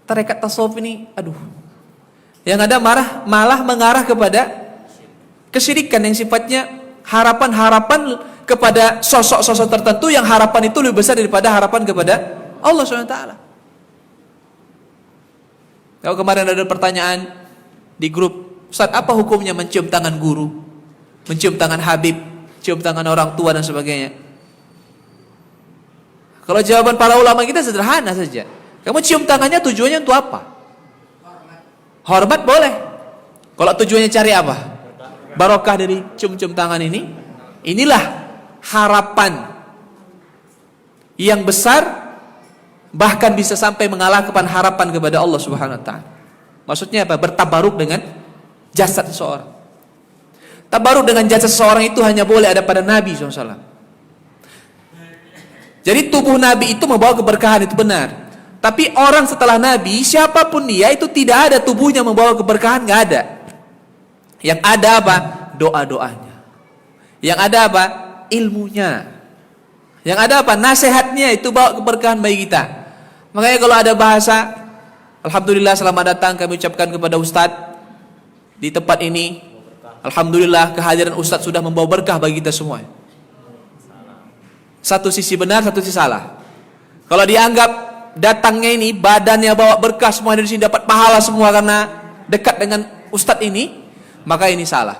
tarekat tasawuf ini, yang ada malah mengarah kepada kesyirikan yang sifatnya harapan-harapan kepada sosok-sosok tertentu, yang harapan itu lebih besar daripada harapan kepada Allah SWT. Kalau kemarin ada pertanyaan di grup, Ustaz, apa hukumnya mencium tangan guru, mencium tangan habib, cium tangan orang tua dan sebagainya? Kalau jawaban para ulama kita sederhana saja. Kamu cium tangannya tujuannya untuk apa? Hormat boleh. Kalau tujuannya cari apa? Barokah dari cium-cium tangan ini. Inilah harapan yang besar, bahkan bisa sampai mengalahkan harapan kepada Allah Subhanahu wa taala. Maksudnya apa? Bertabaruk dengan jasad seseorang. Tabaruk dengan jasad seseorang itu hanya boleh ada pada Nabi SAW. Jadi tubuh Nabi itu membawa keberkahan, itu benar. Tapi orang setelah Nabi, siapapun dia, itu tidak ada tubuhnya membawa keberkahan, nggak ada. Yang ada apa? Doa-doanya. Yang ada apa? Ilmunya. Yang ada apa? Nasihatnya, itu bawa keberkahan bagi kita. Makanya kalau ada bahasa, alhamdulillah selamat datang kami ucapkan kepada Ustadz di tempat ini. Alhamdulillah kehadiran Ustadz sudah membawa berkah bagi kita semua. Satu sisi benar, satu sisi salah. Kalau dianggap datangnya ini badannya bawa berkah, semua dari sini dapat pahala semua karena dekat dengan Ustadz ini, maka ini salah.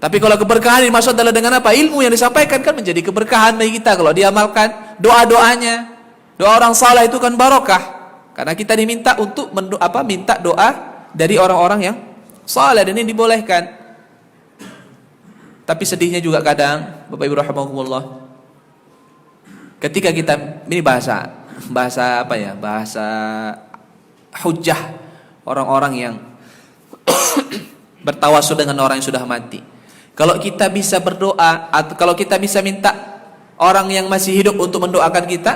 Tapi kalau keberkahan ini maksud adalah dengan apa? Ilmu yang disampaikan kan menjadi keberkahan bagi kita. Kalau diamalkan doa-doanya, doa orang saleh itu kan barokah. Karena kita diminta untuk minta doa dari orang-orang yang saleh, dan ini dibolehkan. Tapi sedihnya juga kadang, Bapak Ibu rahimakumullah, ketika kita ini bahasa hujjah orang-orang yang bertawasul dengan orang yang sudah mati. Kalau kita bisa berdoa atau kalau kita bisa minta orang yang masih hidup untuk mendoakan kita,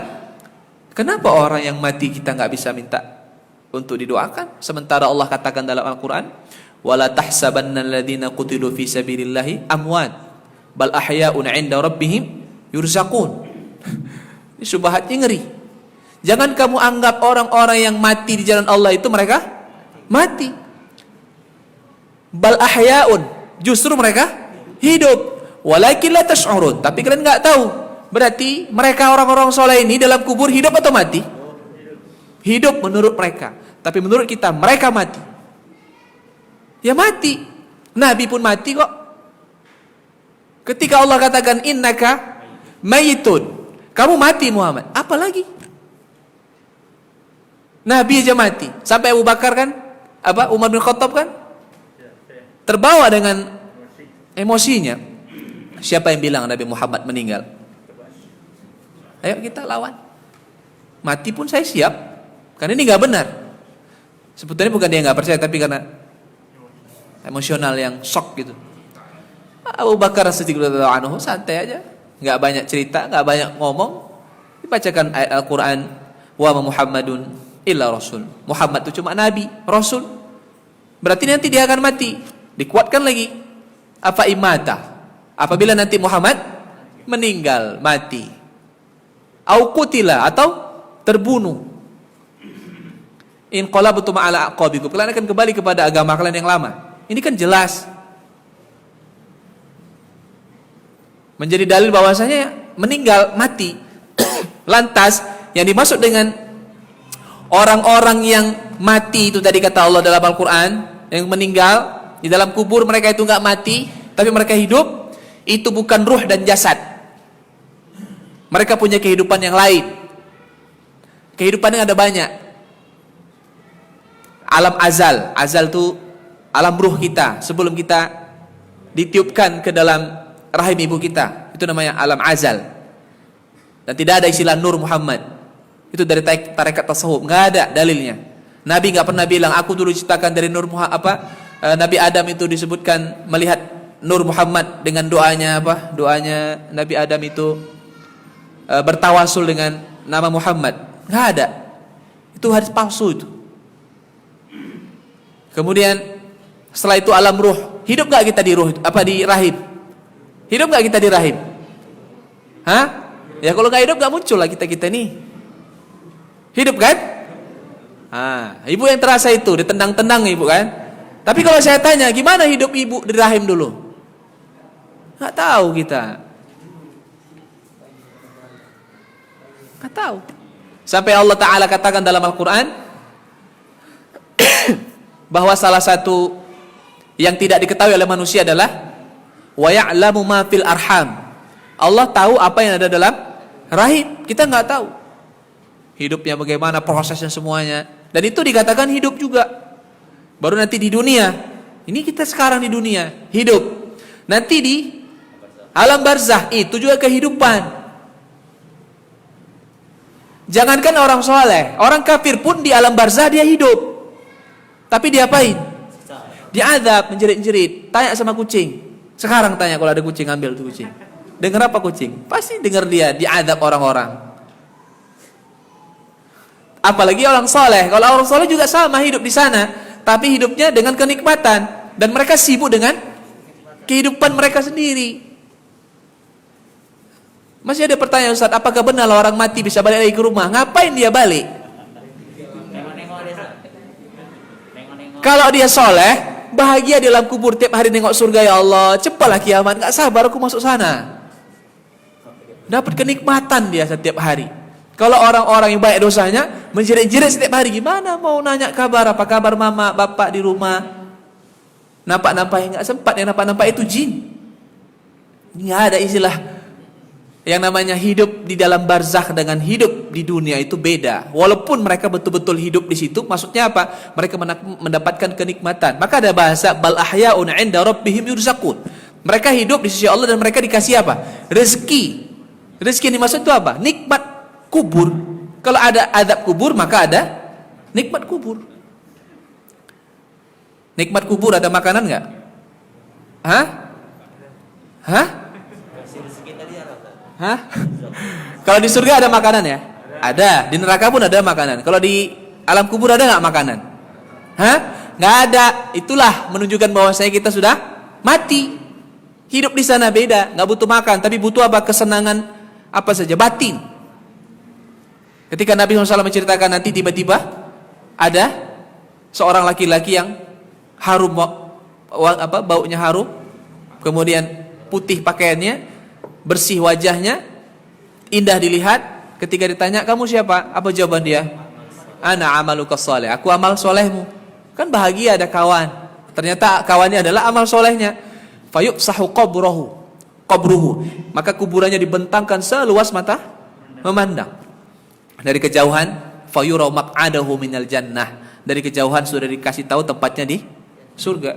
kenapa orang yang mati kita nggak bisa minta untuk didoakan? Sementara Allah katakan dalam Al-Quran, wala tahsabanna alladhina qutilu fi sabilillahi amwat bal ahya'un 'inda rabbihim yurzaqun. Ini subhatnya ngeri. Jangan kamu anggap orang-orang yang mati di jalan Allah itu mereka mati. Bal ahya'un, justru mereka hidup. Walakin la tash'urun, tapi kalian nggak tahu. Berarti mereka orang-orang soleh ini dalam kubur hidup atau mati? Hidup menurut mereka. Tapi menurut kita mereka mati. Ya mati. Nabi pun mati kok. Ketika Allah katakan innaka mayitun, kamu mati Muhammad. Apa lagi? Nabi aja mati. Sampai Abu Bakar kan, Umar bin Khattab kan terbawa dengan emosinya. Siapa yang bilang Nabi Muhammad meninggal? Ayo kita lawan. Mati pun saya siap. Karena ini nggak benar. Sebetulnya bukan dia nggak percaya, tapi karena emosional yang shock gitu. Abu Bakar As-Siddiq radhiyallahu anhu santai aja, nggak banyak cerita, nggak banyak ngomong. Dibacakan ayat Al-Quran, wa Muhammadun illa rasul. Muhammad itu cuma nabi, rasul. Berarti nanti dia akan mati. Dikuatkan lagi. Apa imata? Apabila nanti Muhammad meninggal, mati. Au qutila, atau terbunuh. In qalabtum ala aqabikum, kalian akan kembali kepada agama kalian yang lama. Ini kan jelas. Menjadi dalil bahwasanya meninggal, mati. Lantas yang dimaksud dengan orang-orang yang mati itu tadi kata Allah dalam Al-Quran, yang meninggal di dalam kubur mereka itu enggak mati, tapi mereka hidup, itu bukan ruh dan jasad. Mereka punya kehidupan yang lain. Kehidupan yang ada banyak. Alam azal. Azal itu alam ruh kita sebelum kita ditiupkan ke dalam rahim ibu kita. Itu namanya alam azal. Dan tidak ada istilah Nur Muhammad. Itu dari tarekat tasawuf, nggak ada dalilnya. Nabi nggak pernah bilang aku dulu diciptakan dari Nur Muhammad. Nabi Adam itu disebutkan melihat Nur Muhammad dengan doanya doanya Nabi Adam itu bertawasul dengan nama Muhammad. Nggak ada. Itu hadis palsu itu. Kemudian setelah itu alam ruh. Hidup nggak kita di ruh? Di rahim? Hidup nggak kita di rahim? Hah? Ya kalau nggak hidup nggak muncul lah kita nih. Hidup kan? Ibu yang terasa itu ditendang-tendang ibu kan? Tapi kalau saya tanya gimana hidup ibu di rahim dulu? Nggak tahu kita. Nggak tahu. Sampai Allah Ta'ala katakan dalam Al-Quran bahwa salah satu yang tidak diketahui oleh manusia adalah wa ya'lamu ma fil arham. Allah tahu apa yang ada dalam rahim. Kita nggak tahu hidupnya bagaimana, prosesnya semuanya. Dan itu dikatakan hidup juga. Baru nanti di dunia. Ini kita sekarang di dunia hidup. Nanti di alam barzah itu juga kehidupan. Jangankan orang soleh, orang kafir pun di alam barzah dia hidup. Tapi diapain? Diazab, menjerit-jerit. Tanya sama kucing. Sekarang tanya kalau ada kucing, ambil tuh kucing. Dengar apa kucing? Pasti dengar dia diazab orang-orang. Apalagi orang soleh. Kalau orang soleh juga sama hidup di sana, tapi hidupnya dengan kenikmatan. Dan mereka sibuk dengan kehidupan mereka sendiri. Masih ada pertanyaan Ustaz, apakah benar orang mati bisa balik lagi ke rumah? Ngapain dia balik? Kalau dia soleh, bahagia di dalam kubur, tiap hari nengok surga, ya Allah, cepatlah kiamat, gak sabar aku masuk sana. Dapat kenikmatan dia setiap hari. Kalau orang-orang yang baik dosanya menjerit-jerit setiap hari, gimana mau nanya kabar, apa kabar mama, bapak di rumah? Nampak-nampak yang gak sempat, yang nampak-nampak itu jin. Nggak ada istilah yang namanya hidup di dalam barzakh dengan hidup di dunia itu beda. Walaupun mereka betul-betul hidup di situ, maksudnya apa? Mereka mendapatkan kenikmatan. Maka ada bahasa bal ahya'un 'inda rabbihim yurzaqun. Mereka hidup di sisi Allah dan mereka dikasih apa? Rezeki. Rezeki yang dimaksud itu apa? Nikmat kubur. Kalau ada azab kubur maka ada Nikmat kubur. Nikmat kubur ada makanan nggak? Hah? Hah? Hah? Kalau di surga ada makanan ya? Ada. Di neraka pun ada makanan. Kalau di alam kubur ada nggak makanan? Hah? Nggak ada. Itulah menunjukkan bahwa kita sudah mati. Hidup di sana beda, nggak butuh makan, tapi butuh apa? Kesenangan apa saja, batin. Ketika Nabi SAW menceritakan nanti tiba-tiba ada seorang laki-laki yang harum, baunya harum, kemudian putih pakaiannya, bersih wajahnya, indah dilihat. Ketika ditanya, kamu siapa? Apa jawaban dia? Ana amaluka sholeh, aku amal solehmu. Kan bahagia ada kawan. Ternyata kawannya adalah amal solehnya. Fayuqsahu qabruhu, maka kuburannya dibentangkan seluas mata memandang. Dari kejauhan, fayura maq'adahu minal jannah, dari kejauhan sudah dikasih tahu tempatnya di surga.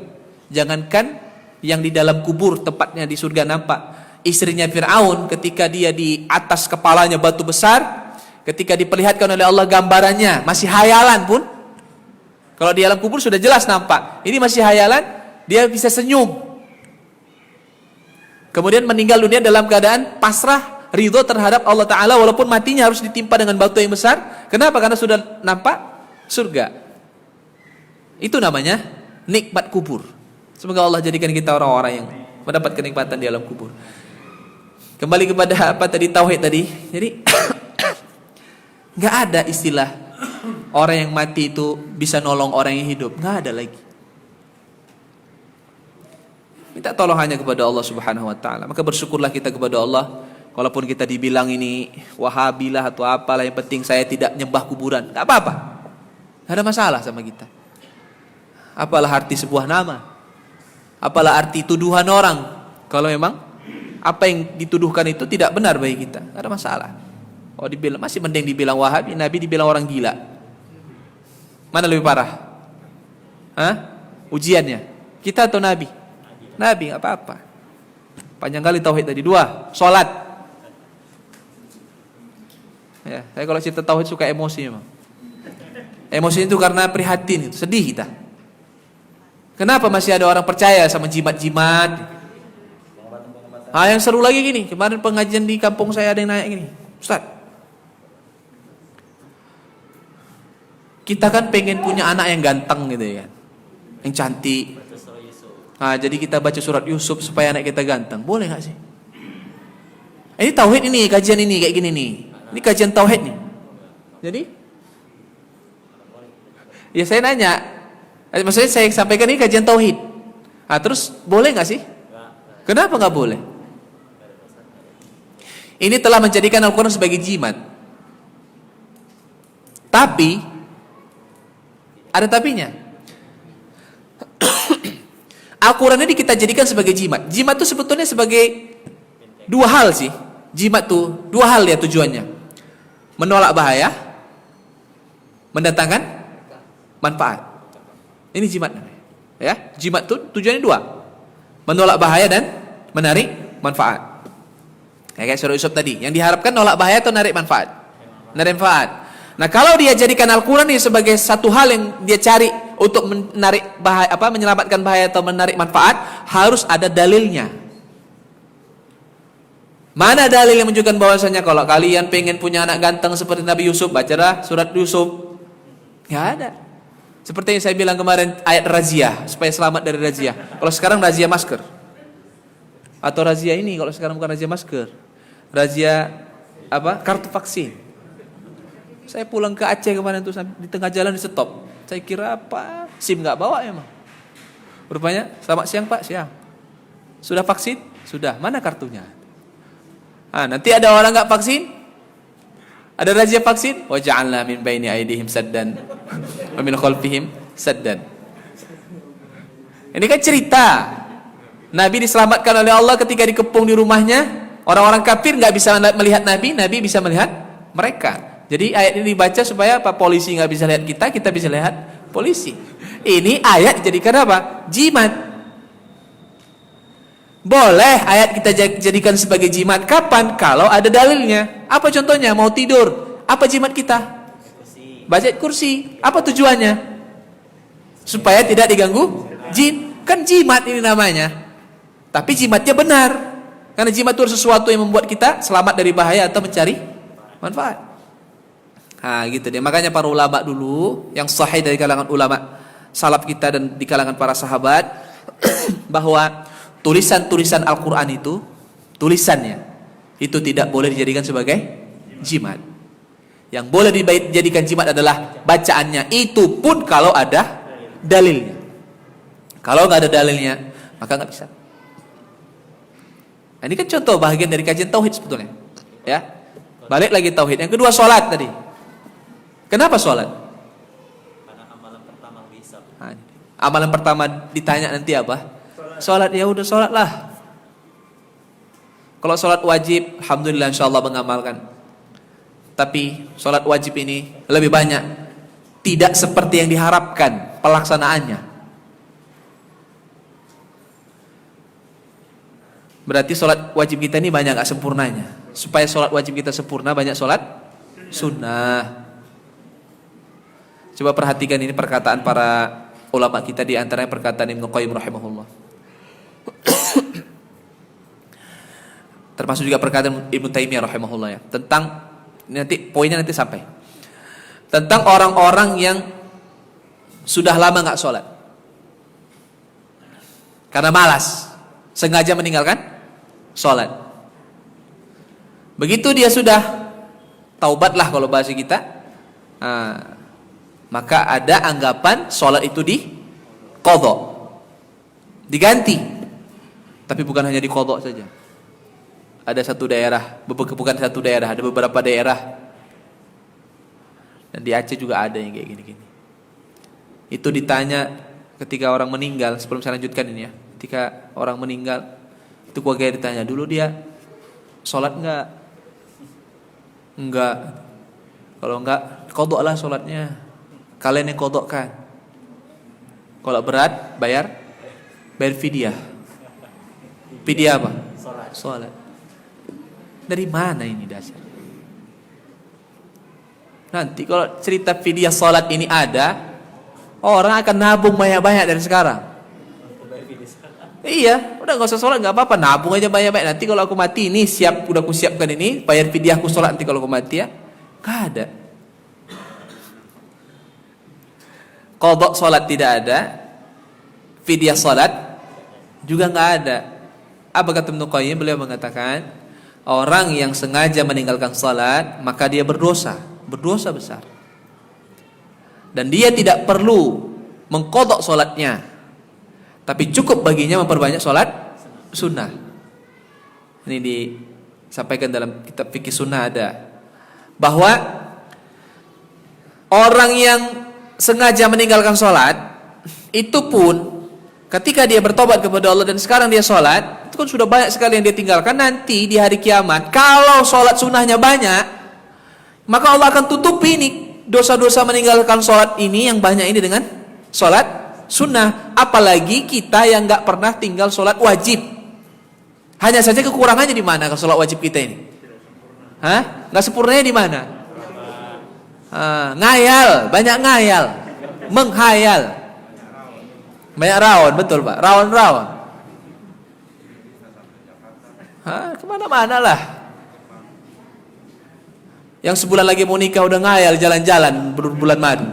Jangankan yang di dalam kubur tempatnya di surga nampak. Istrinya Fir'aun ketika dia di atas kepalanya batu besar, ketika diperlihatkan oleh Allah gambarannya, masih hayalan pun, kalau di alam kubur sudah jelas nampak, ini masih hayalan, dia bisa senyum. Kemudian meninggal dunia dalam keadaan pasrah, ridho terhadap Allah Ta'ala, walaupun matinya harus ditimpa dengan batu yang besar. Kenapa? Karena sudah nampak surga. Itu namanya nikmat kubur. Semoga Allah jadikan kita orang-orang yang mendapat kenikmatan di alam kubur. Kembali kepada apa tadi, tauhid tadi. Jadi nggak ada istilah orang yang mati itu bisa nolong orang yang hidup. Nggak ada lagi. Minta tolong hanya kepada Allah Subhanahu wa taala. Maka bersyukurlah kita kepada Allah. Walaupun kita dibilang ini Wahabilah atau apalah, yang penting saya tidak nyembah kuburan. Enggak apa-apa. Enggak ada masalah sama kita. Apalah arti sebuah nama? Apalah arti tuduhan orang? Kalau memang apa yang dituduhkan itu tidak benar bagi kita, enggak ada masalah. Oh, dibilang masih mending dibilang Wahabi, Nabi dibilang orang gila. Mana lebih parah? Hah? Ujiannya. Kita atau Nabi? Nabi, nggak apa-apa. Panjang kali tauhid tadi. 2, sholat. Ya, saya kalau cerita tauhid suka emosi memang. Emosi itu karena prihatin, itu sedih kita. Kenapa masih ada orang percaya sama jimat-jimat? Yang seru lagi gini, kemarin pengajian di kampung saya ada yang nanya gini, Ustaz, kita kan pengen punya anak yang ganteng gitu ya kan, yang cantik. Jadi kita baca surat Yusuf supaya anak kita ganteng. Boleh gak sih? Ini tauhid ini, kajian ini kayak gini nih. Ini kajian tauhid nih. Jadi ya saya nanya, maksudnya saya sampaikan ini kajian tauhid. Terus boleh gak sih? Kenapa gak boleh? Ini telah menjadikan Al-Quran sebagai jimat. Tapi ada tapinya. Al-Quran ini kita jadikan sebagai jimat. Jimat itu sebetulnya sebagai 2 hal sih. Jimat itu 2 hal ya tujuannya. Menolak bahaya, mendatangkan manfaat. Ini jimat namanya. Ya, jimat itu tujuannya 2. Menolak bahaya dan menarik manfaat. Kayak surah Yusuf tadi, yang diharapkan nolak bahaya atau narik manfaat? Narik manfaat. Nah, kalau dia jadikan Al-Quran ini sebagai satu hal yang dia cari untuk menarik bahaya, menyelamatkan bahaya atau menarik manfaat, harus ada dalilnya. Mana dalil yang menunjukkan bahwasanya kalau kalian pengen punya anak ganteng seperti Nabi Yusuf, bacalah surat Yusuf? Nggak ada. Seperti yang saya bilang kemarin, ayat razia, supaya selamat dari razia. Kalau sekarang razia masker. Atau razia ini, kalau sekarang bukan razia masker. Razia kartu vaksin. Saya pulang ke Aceh kemarin tuh, di tengah jalan di stop. Saya kira apa? SIM nggak bawa emang. Rupanya, selamat siang Pak, siang. Sudah vaksin? Sudah. Mana kartunya? Nanti ada orang nggak vaksin? Ada razia vaksin? Wa ja'alna min baini aydihim saddan wa min khalfihim saddan. Ini kan cerita. Nabi diselamatkan oleh Allah ketika dikepung di rumahnya. Orang-orang kafir nggak bisa melihat Nabi, Nabi bisa melihat mereka. Jadi ayat ini dibaca supaya polisi nggak bisa lihat kita bisa lihat polisi. Ini ayat dijadikan apa? Jimat. Boleh ayat kita jadikan sebagai jimat. Kapan? Kalau ada dalilnya. Apa contohnya? Mau tidur. Apa jimat kita? baca ayat kursi. Apa tujuannya? Supaya tidak diganggu jin. Kan jimat ini namanya. Tapi jimatnya benar. Karena jimat itu sesuatu yang membuat kita selamat dari bahaya atau mencari manfaat. Nah gitu dia. Makanya para ulama dulu, yang sahih dari kalangan ulama salaf kita dan di kalangan para sahabat, bahwa tulisan-tulisan Al-Quran itu, tulisannya itu tidak boleh dijadikan sebagai jimat. Yang boleh dijadikan jimat adalah bacaannya. Itu pun kalau ada dalilnya. Kalau nggak ada dalilnya, maka nggak bisa. Nah, ini kan contoh bagian dari kajian tauhid sebetulnya. Ya, balik lagi tauhid. Yang kedua sholat tadi. Kenapa sholat? Karena amalan pertama bisa. Nah, amalan pertama ditanya nanti apa? Sholat. Ya udah sholat lah. Kalau sholat wajib, alhamdulillah insyaallah mengamalkan. Tapi sholat wajib ini lebih banyak tidak seperti yang diharapkan pelaksanaannya. Berarti sholat wajib kita ini banyak gak sempurnanya. Supaya sholat wajib kita sempurna, banyak sholat sunnah. Coba perhatikan ini perkataan para ulama kita, di antaranya perkataan Ibnu Qayyim rahimahullah. Termasuk juga perkataan Ibnu Taimiyah rahimahullah ya, tentang nanti poinnya nanti sampai tentang orang-orang yang sudah lama nggak sholat karena malas, sengaja meninggalkan sholat. Begitu dia sudah taubatlah kalau bahasa kita, maka ada anggapan sholat itu diqadha, diganti. Tapi bukan hanya diqadha saja. Ada satu daerah, bukan satu daerah, ada beberapa daerah. Dan di Aceh juga ada yang kayak gini-gini. Itu ditanya ketika orang meninggal, sebelum saya lanjutkan ini ya. Ketika orang meninggal, itu keluarga ditanya, dulu dia sholat enggak? Enggak. Kalau enggak, qadha lah sholatnya. Kalian yang qadhakan. Kalau berat, bayar fidyah. Fidyah apa? Sholat. Dari mana ini dasar? Nanti kalau cerita fidyah sholat ini ada, orang akan nabung banyak-banyak dari sekarang. Iya, udah nggak usah sholat nggak apa-apa, nabung aja banyak-banyak. Nanti kalau aku mati ini udah aku siapkan ini, bayar fidyahku sholat nanti kalau aku mati ya. Gak ada. Qadha sholat tidak ada, fidyah sholat juga nggak ada. Apa kata Ibnu Qayyim? Beliau mengatakan, orang yang sengaja meninggalkan salat, maka dia berdosa besar. Dan dia tidak perlu mengqadha salatnya, tapi cukup baginya memperbanyak salat sunnah. Ini disampaikan dalam kitab fikih sunnah ada, bahwa orang yang sengaja meninggalkan salat itu pun ketika dia bertobat kepada Allah dan sekarang dia sholat, itu kan sudah banyak sekali yang dia tinggalkan. Nanti di hari kiamat, kalau sholat sunnahnya banyak, maka Allah akan tutupi ini dosa-dosa meninggalkan sholat ini yang banyak ini dengan sholat sunnah. Apalagi kita yang nggak pernah tinggal sholat wajib. Hanya saja kekurangannya di mana kalau sholat wajib kita ini? Nggak sempurnanya di mana? Ngayal, banyak ngayal, menghayal. Banyak rawon, betul Pak, rawon-rawon. Kemana-mana lah. Yang sebulan lagi mau nikah udah ngayal jalan-jalan bulan madu,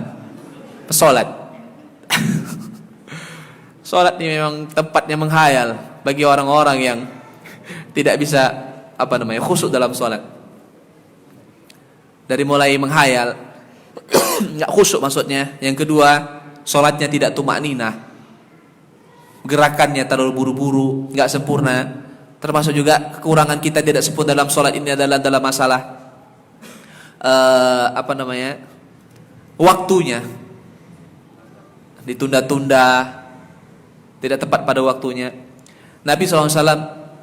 pesolat. Solat ini memang tempatnya menghayal bagi orang-orang yang tidak bisa khusyuk dalam solat. Dari mulai menghayal, nggak khusyuk maksudnya. Yang kedua, solatnya tidak tumakninah. Gerakannya terlalu buru-buru, nggak sempurna. Termasuk juga kekurangan kita tidak sempurna dalam sholat ini adalah dalam masalah waktunya, ditunda-tunda, tidak tepat pada waktunya. Nabi SAW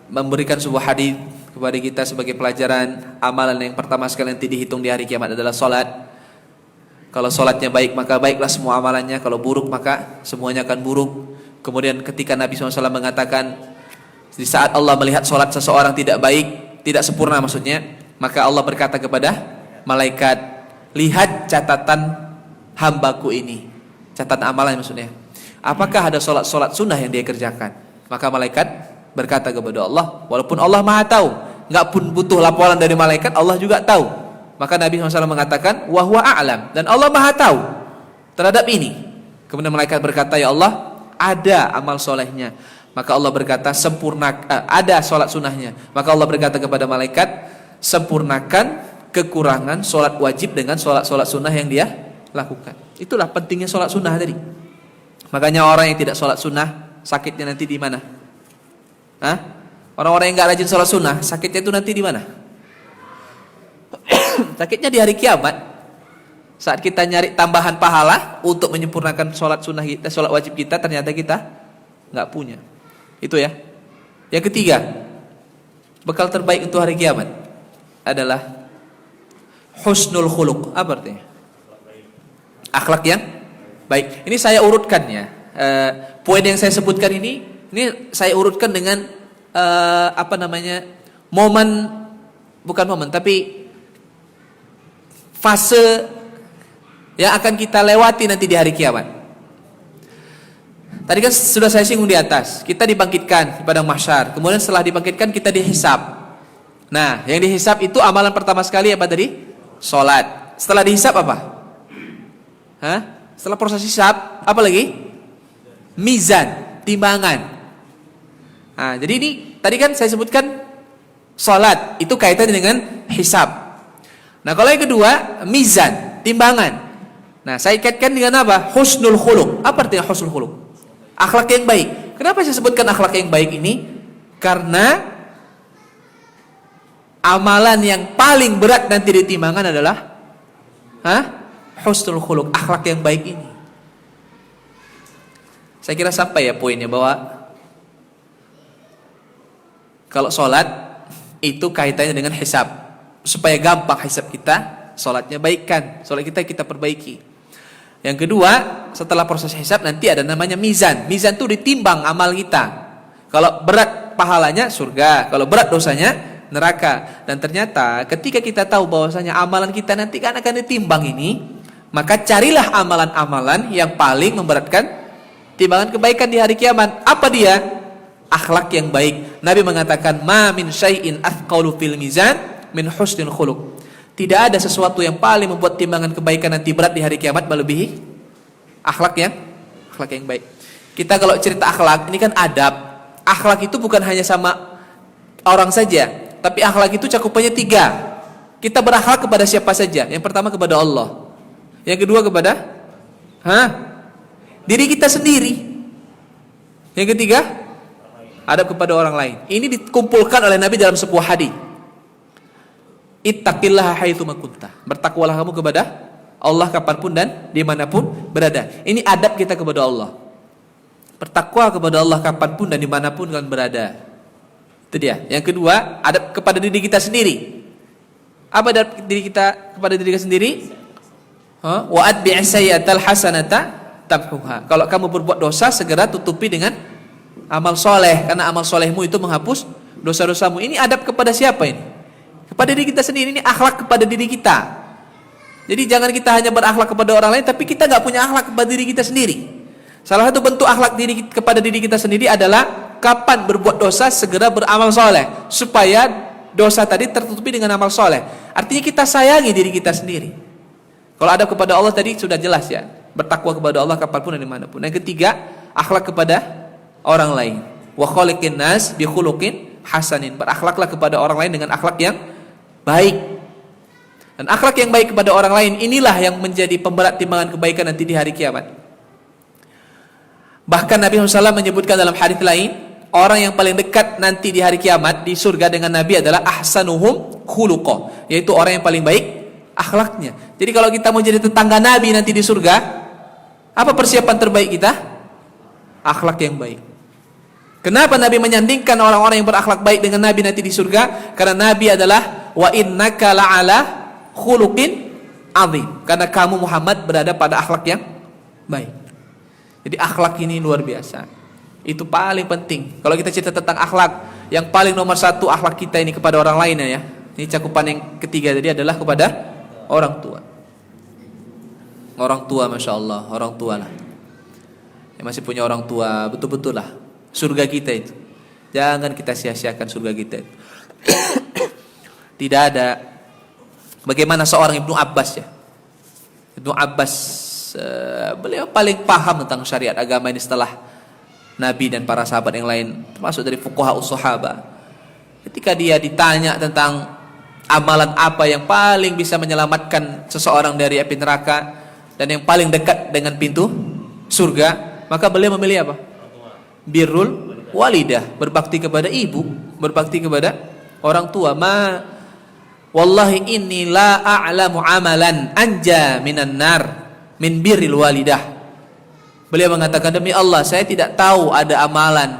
memberikan sebuah hadis kepada kita sebagai pelajaran. Amalan yang pertama sekali nanti dihitung di hari kiamat adalah sholat. Kalau sholatnya baik maka baiklah semua amalannya, kalau buruk maka semuanya akan buruk. Kemudian ketika Nabi SAW mengatakan, di saat Allah melihat sholat seseorang tidak baik, tidak sempurna maksudnya, maka Allah berkata kepada malaikat, lihat catatan hambaku ini. Catatan amalan maksudnya. Apakah ada solat sunnah yang dia kerjakan? Maka malaikat berkata kepada Allah, walaupun Allah maha tahu, nggak pun butuh laporan dari malaikat, Allah juga tahu. Maka Nabi SAW mengatakan, wa huwa a'lam, dan Allah maha tahu terhadap ini. Kemudian malaikat berkata, ya Allah, ada amal solehnya. Maka Allah berkata, ada solat sunnahnya. Maka Allah berkata kepada malaikat, sempurnakan kekurangan solat wajib dengan solat sunnah yang dia lakukan. Itulah pentingnya solat sunnah tadi. Makanya orang yang tidak solat sunnah, sakitnya nanti di mana? Hah? Orang-orang yang nggak rajin sholat sunnah, sakitnya itu nanti di mana? Sakitnya di hari kiamat. Saat kita nyari tambahan pahala untuk menyempurnakan sholat sunnah kita, sholat wajib kita, ternyata kita nggak punya. Itu ya. Yang ketiga, bekal terbaik untuk hari kiamat adalah husnul khuluq. Apa artinya? Akhlak yang baik. Ini saya urutkan ya. Poin yang saya sebutkan ini saya urutkan dengan bukan momen tapi fase yang akan kita lewati nanti di hari kiamat. Tadi kan sudah saya singgung di atas, kita dibangkitkan di padang mahsyar, kemudian setelah dibangkitkan kita dihisab. Nah, yang dihisab itu amalan pertama sekali apa tadi? Salat. Setelah dihisab apa? Setelah proses hisab apa lagi? Mizan, timbangan. Nah, jadi ini tadi kan saya sebutkan salat itu kaitannya dengan hisab. Nah, kalau yang kedua mizan, timbangan. Nah, saya kaitkan dengan apa? Husnul khuluq. Apa artinya husnul khuluq? Akhlak yang baik. Kenapa saya sebutkan akhlak yang baik ini? Karena amalan yang paling berat nanti di timbangan adalah husnul khuluq, akhlak yang baik ini. Saya kira sampai ya poinnya bahwa kalau sholat itu kaitannya dengan hisab. Supaya gampang hisab kita, sholatnya baikkan, sholat kita perbaiki. Yang kedua, setelah proses hisab nanti ada namanya mizan. Mizan itu ditimbang amal kita. Kalau berat pahalanya surga, kalau berat dosanya neraka. Dan ternyata ketika kita tahu bahwasanya amalan kita nanti kan akan ditimbang ini, maka carilah amalan-amalan yang paling memberatkan timbangan kebaikan di hari kiamat. Apa dia? Akhlak yang baik. Nabi mengatakan, ma min syai'in athqalu fil mizan min husnil khuluq. Tidak ada sesuatu yang paling membuat timbangan kebaikan nanti berat di hari kiamat melebihi akhlak yang baik. Kita kalau cerita akhlak, ini kan adab. Akhlak itu bukan hanya sama orang saja, tapi akhlak itu cakupannya 3. Kita berakhlak kepada siapa saja. Yang pertama kepada Allah. Yang kedua kepada diri kita sendiri. Yang ketiga, adab kepada orang lain. Ini dikumpulkan oleh Nabi dalam sebuah hadis. Ittaqillaha haitsu ma kunta. Bertakwalah kamu kepada Allah kapanpun dan dimanapun berada. Ini adab kita kepada Allah. Bertakwa kepada Allah kapanpun dan dimanapun kalian berada. Itu dia. Yang kedua, adab kepada diri kita sendiri. Apa adab diri kita kepada diri kita sendiri? Wa atbi'is sayyi'atal hasanata tamhuha. Kalau kamu berbuat dosa, segera tutupi dengan amal soleh, karena amal solehmu itu menghapus dosa-dosamu. Ini adab kepada siapa ini? Kepada diri kita sendiri. Ini akhlak kepada diri kita. Jadi jangan kita hanya berakhlak kepada orang lain, tapi kita nggak punya akhlak kepada diri kita sendiri. Salah satu bentuk akhlak kepada diri kita sendiri adalah kapan berbuat dosa segera beramal soleh, supaya dosa tadi tertutupi dengan amal soleh. Artinya kita sayangi diri kita sendiri. Kalau adab kepada Allah tadi sudah jelas ya, bertakwa kepada Allah kapanpun dan dimanapun. Yang ketiga, akhlak kepada orang lain. Wa khaliqin nas bi khuluqin hasanin. Berakhlaklah kepada orang lain dengan akhlak yang baik. Dan akhlak yang baik kepada orang lain inilah yang menjadi pemberat timbangan kebaikan nanti di hari kiamat. Bahkan Nabi SAW menyebutkan dalam hadis lain, orang yang paling dekat nanti di hari kiamat di surga dengan Nabi adalah ahsanuhum khuluqa, yaitu orang yang paling baik akhlaknya. Jadi kalau kita mau jadi tetangga Nabi nanti di surga, apa persiapan terbaik kita? Akhlak yang baik. Kenapa Nabi menyandingkan orang-orang yang berakhlak baik dengan Nabi nanti di surga? Karena Nabi adalah wa innaka la'ala khuluqin azim. Karena kamu Muhammad berada pada akhlak yang baik. Jadi akhlak ini luar biasa. Itu paling penting. Kalau kita cerita tentang akhlak, yang paling nomor 1 akhlak kita ini kepada orang lain ya. Ini cakupan yang ketiga tadi adalah kepada orang tua. orang tua, masya Allah, orang tua lah. Yang masih punya orang tua, betul-betul lah surga kita itu. Jangan kita sia-siakan surga kita itu. Tidak ada. Bagaimana seorang Ibnu Abbas ya. Ibnu Abbas beliau paling paham tentang syariat agama ini setelah Nabi dan para sahabat yang lain, termasuk dari fuqaha us-sahabah. Ketika dia ditanya tentang amalan apa yang paling bisa menyelamatkan seseorang dari api neraka dan yang paling dekat dengan pintu surga, maka beliau memilih apa? Birrul walidah, berbakti kepada ibu, berbakti kepada orang tua. Wallahi inni la a'lamu amalan anja minan nar min birril walidah. Beliau mengatakan, demi Allah, saya tidak tahu ada amalan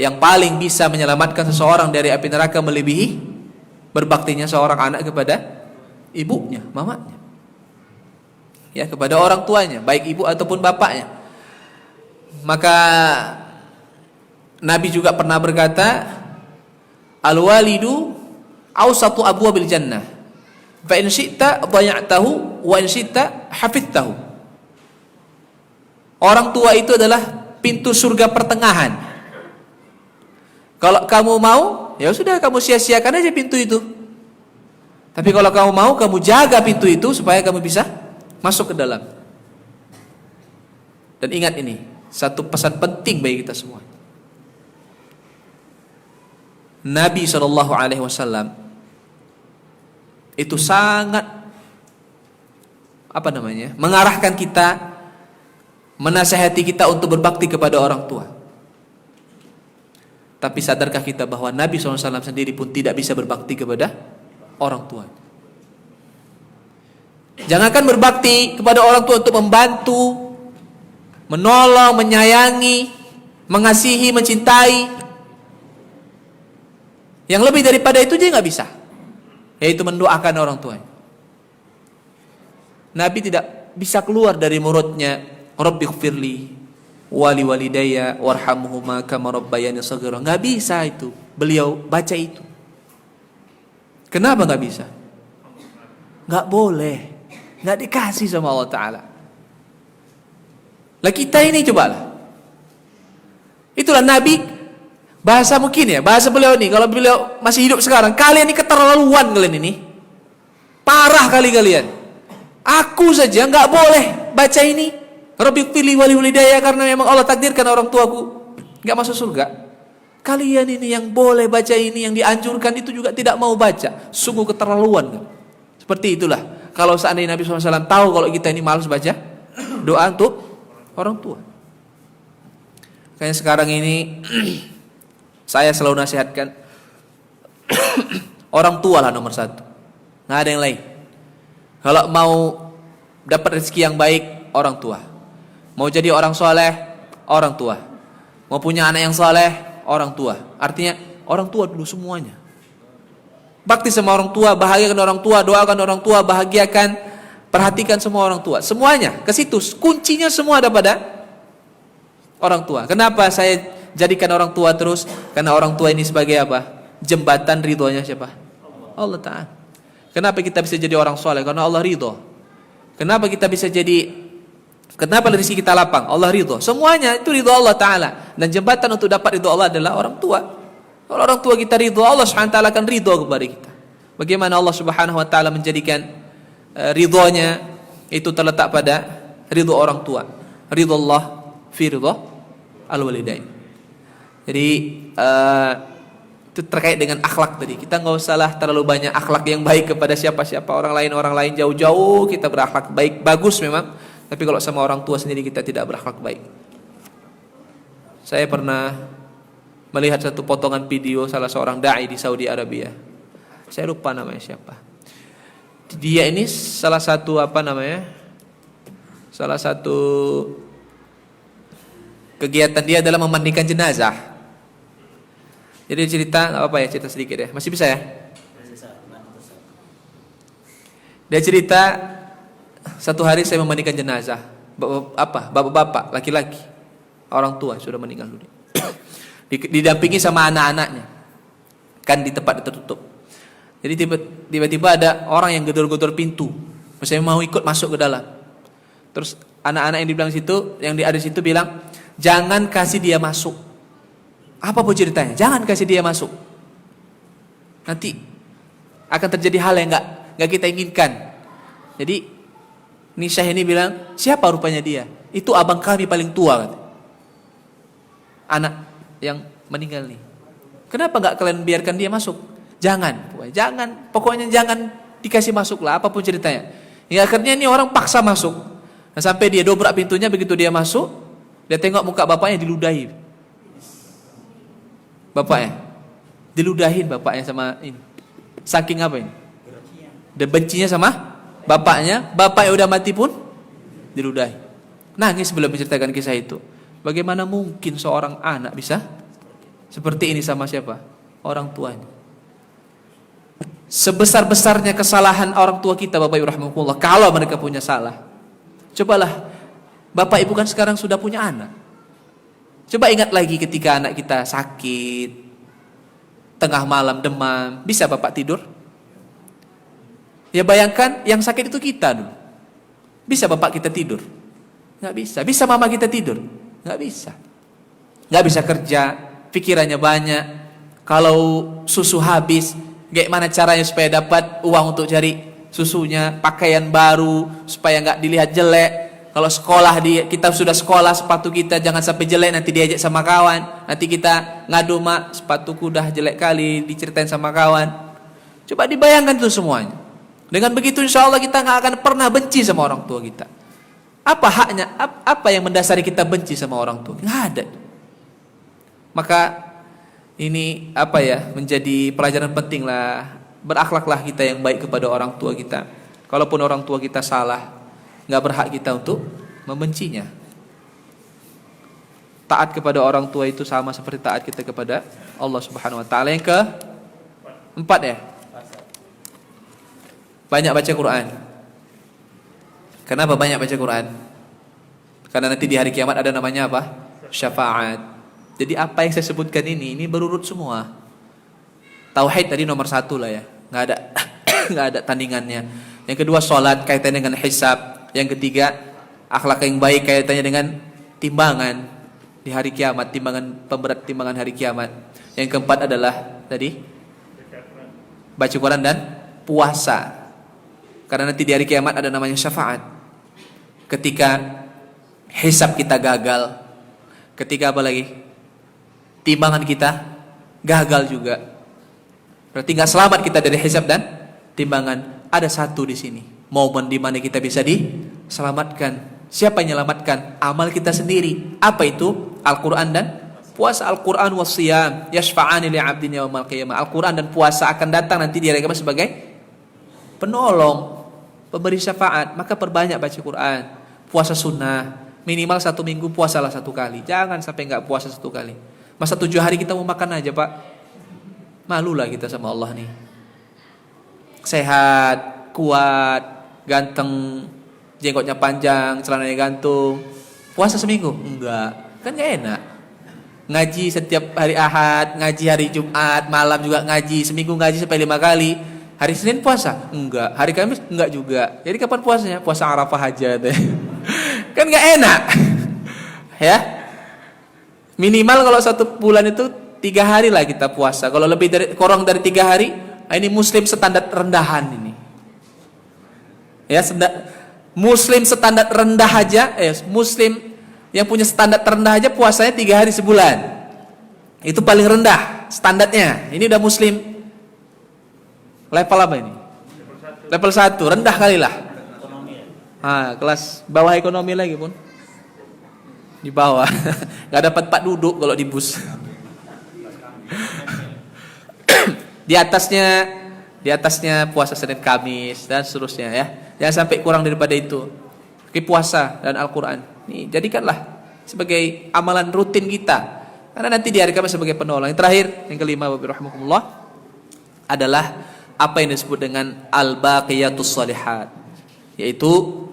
yang paling bisa menyelamatkan seseorang dari api neraka melebihi berbaktinya seorang anak kepada ibunya, mamanya. Ya, kepada orang tuanya, baik ibu ataupun bapaknya. Maka Nabi juga pernah berkata, al-walidu awsatu abwabil jannah. Fa in syi'ta dhaya'tahu wa in syi'ta hafidtahu. Orang tua itu adalah pintu surga pertengahan. Kalau kamu mau, ya sudah kamu sia-siakan aja pintu itu. Tapi kalau kamu mau, kamu jaga pintu itu supaya kamu bisa masuk ke dalam. Dan ingat ini, satu pesan penting bagi kita semua. Nabi SAW itu sangat mengarahkan kita, menasihati kita untuk berbakti kepada orang tua. Tapi sadarkah kita bahwa Nabi SAW sendiri pun tidak bisa berbakti kepada orang tua? Jangankan berbakti kepada orang tua untuk membantu, menolong, menyayangi, mengasihi, mencintai. Yang lebih daripada itu dia nggak bisa, yaitu mendoakan orang tuanya. Nabi tidak bisa keluar dari mulutnya, Rabbighfirli wali walidayya warhamhuma kama rabbayani shaghira. Enggak bisa itu. Beliau baca itu. Kenapa enggak bisa? Enggak boleh. Enggak dikasih sama Allah Ta'ala. Lah kita ini cobalah. Itulah Nabi, bahasa mungkin ya, bahasa beliau ini, kalau beliau masih hidup sekarang, kalian ini keterlaluan kalian ini. Parah kali kalian. Aku saja enggak boleh baca ini. Rabbighfirli wali walidayya, karena memang Allah takdirkan orang tuaku enggak masuk surga. Kalian ini yang boleh baca ini, yang dianjurkan itu juga tidak mau baca. Sungguh keterlaluan kan? Seperti itulah kalau seandainya Nabi SAW tahu kalau kita ini malas baca doa untuk orang tua. Kayaknya sekarang ini saya selalu nasihatkan orang tua lah nomor satu, nggak ada yang lain. Kalau mau dapat rezeki yang baik, orang tua. Mau jadi orang soleh, orang tua. Mau punya anak yang soleh, orang tua. Artinya orang tua dulu semuanya. Bakti sama orang tua, bahagiakan orang tua, doakan orang tua, bahagiakan, perhatikan semua orang tua. Semuanya ke situ. Kuncinya semua ada pada orang tua. Kenapa saya jadikan orang tua terus? Karena orang tua ini sebagai apa? Jembatan ridhonya siapa? Allah Ta'ala. Kenapa kita bisa jadi orang soleh? Karena Allah ridho. Kenapa kita bisa jadi, kenapa rezeki kita lapang? Allah ridho. Semuanya itu ridho Allah Ta'ala. Dan jembatan untuk dapat ridho Allah adalah orang tua. Kalau orang tua kita ridho, Allah SWT akan ridho kepada kita. Bagaimana Allah Subhanahu Wa Ta'ala menjadikan ridhonya itu terletak pada ridho orang tua. Ridho Allah fi ridho al-walidain. Jadi itu terkait dengan akhlak tadi. Kita nggak usahlah terlalu banyak akhlak yang baik kepada siapa-siapa orang lain jauh-jauh kita berakhlak baik, bagus memang. Tapi kalau sama orang tua sendiri kita tidak berakhlak baik. Saya pernah melihat satu potongan video salah seorang dai di Saudi Arabia. Saya lupa namanya siapa. Dia ini salah satu salah satu kegiatan dia adalah memandikan jenazah. Jadi cerita, nggak apa ya, cerita sedikit ya. Masih bisa ya? Dia cerita, satu hari saya memandikan jenazah. Bapak-bapak, laki-laki, orang tua sudah meninggal dunia. Didampingi sama anak-anaknya, kan di tempat tertutup. Jadi tiba-tiba ada orang yang gedor-gedor pintu, misalnya mau ikut masuk ke dalam. Terus anak-anak yang di belakang situ, yang di ada situ bilang, jangan kasih dia masuk. Apa pun ceritanya, jangan kasih dia masuk. Nanti akan terjadi hal yang nggak kita inginkan. Jadi Nisha ini bilang, siapa rupanya dia? Itu abang kami paling tua, kata. Anak yang meninggal nih. Kenapa nggak kalian biarkan dia masuk? Jangan, pokoknya jangan dikasih masuk lah, apapun ceritanya. Hingga akhirnya ini orang paksa masuk. Nah, sampai dia dobrak pintunya, begitu dia masuk, dia tengok muka bapaknya diludahi. Bapaknya diludahin bapaknya sama ini. Saking apa ini? Dia bencinya sama bapaknya udah mati pun diludahi. Nangis sebelum menceritakan kisah itu. Bagaimana mungkin seorang anak bisa seperti ini sama siapa? Orang tuanya. Sebesar-besarnya kesalahan orang tua kita, Bapak Ibu rahimahullah, kalau mereka punya salah. Cobalah, Bapak Ibu kan sekarang sudah punya anak. Coba ingat lagi ketika anak kita sakit, tengah malam demam, bisa Bapak tidur? Ya bayangkan yang sakit itu kita dulu. Bisa Bapak kita tidur? Nggak bisa. Bisa Mama kita tidur? Nggak bisa. Nggak bisa kerja, pikirannya banyak. Kalau susu habis, bagaimana caranya supaya dapat uang untuk cari susunya, pakaian baru supaya nggak dilihat jelek. Kalau sekolah kita sudah sekolah, sepatu kita jangan sampai jelek, nanti diajak sama kawan, nanti kita ngadu, mak sepatuku udah jelek kali, diceritain sama kawan. Coba dibayangkan itu semuanya. Dengan begitu insya Allah kita nggak akan pernah benci sama orang tua kita. Apa haknya? Apa yang mendasari kita benci sama orang tua? Nggak ada. Maka ini menjadi pelajaran penting lah. Berakhlaklah kita yang baik kepada orang tua kita. Kalaupun orang tua kita salah, nggak berhak kita untuk membencinya. Taat kepada orang tua itu sama seperti taat kita kepada Allah Subhanahu Wa Taala. Yang keempat ya, banyak baca Quran. Kenapa banyak baca Quran? Karena nanti di hari kiamat ada namanya apa? Syafaat. Jadi apa yang saya sebutkan ini berurut semua. Tauhid tadi nomor 1 lah ya, nggak ada tandingannya. Yang kedua sholat kaitannya dengan hisab. Yang ketiga akhlak yang baik kaitannya dengan timbangan di hari kiamat, pemberat timbangan hari kiamat. Yang keempat adalah tadi baca Quran dan puasa. Karena nanti di hari kiamat ada namanya syafaat. Ketika hisab kita gagal, ketika apa lagi? Timbangan kita gagal juga. Berarti nggak selamat kita dari hisab dan timbangan. Ada satu di sini, momen di mana kita bisa diselamatkan. Siapa yang menyelamatkan? Amal kita sendiri. Apa itu? Al-Quran dan puasa. Al-Quran was-siyam yashfa'ani li'abdin yaumal qiyamah. Al-Quran dan puasa akan datang nanti di hari kiamat sebagai penolong, pemberi syafaat. Maka perbanyak baca Quran. Puasa sunnah, minimal 1 minggu puasalah 1 kali. Jangan sampai nggak puasa 1 kali. Masa 7 hari kita mau makan aja Pak? Malulah kita sama Allah nih. Sehat, kuat, ganteng, jenggotnya panjang, celananya gantung. Puasa seminggu? Enggak, kan gak enak. Ngaji setiap hari Ahad, ngaji hari Jumat, malam juga ngaji. Seminggu ngaji sampai 5 kali. Hari Senin puasa? Enggak. Hari Kamis? Enggak juga. Jadi kapan puasanya? Puasa Arafah aja deh. Kan gak enak. Ya. Minimal kalau 1 bulan itu 3 hari lah kita puasa. Kalau kurang dari 3 hari, ini muslim standar rendahan ini. Ya, muslim standar rendah aja, muslim yang punya standar terendah aja puasanya 3 hari sebulan. Itu paling rendah standarnya. Ini udah muslim level apa ini? Level 1, rendah kali lah. Kelas bawah ekonomi lagi pun. Di bawah. Enggak dapat 4 duduk kalau di bus. Di atasnya puasa Senin Kamis dan seterusnya ya. Jangan sampai kurang daripada itu. Puasa dan Al-Quran. Nih, jadikanlah sebagai amalan rutin kita. Karena nanti di hari kiamat sebagai penolong. Yang terakhir, yang kelima, rahimahumullah, adalah apa yang disebut dengan al-baqiyatus shalihat. Yaitu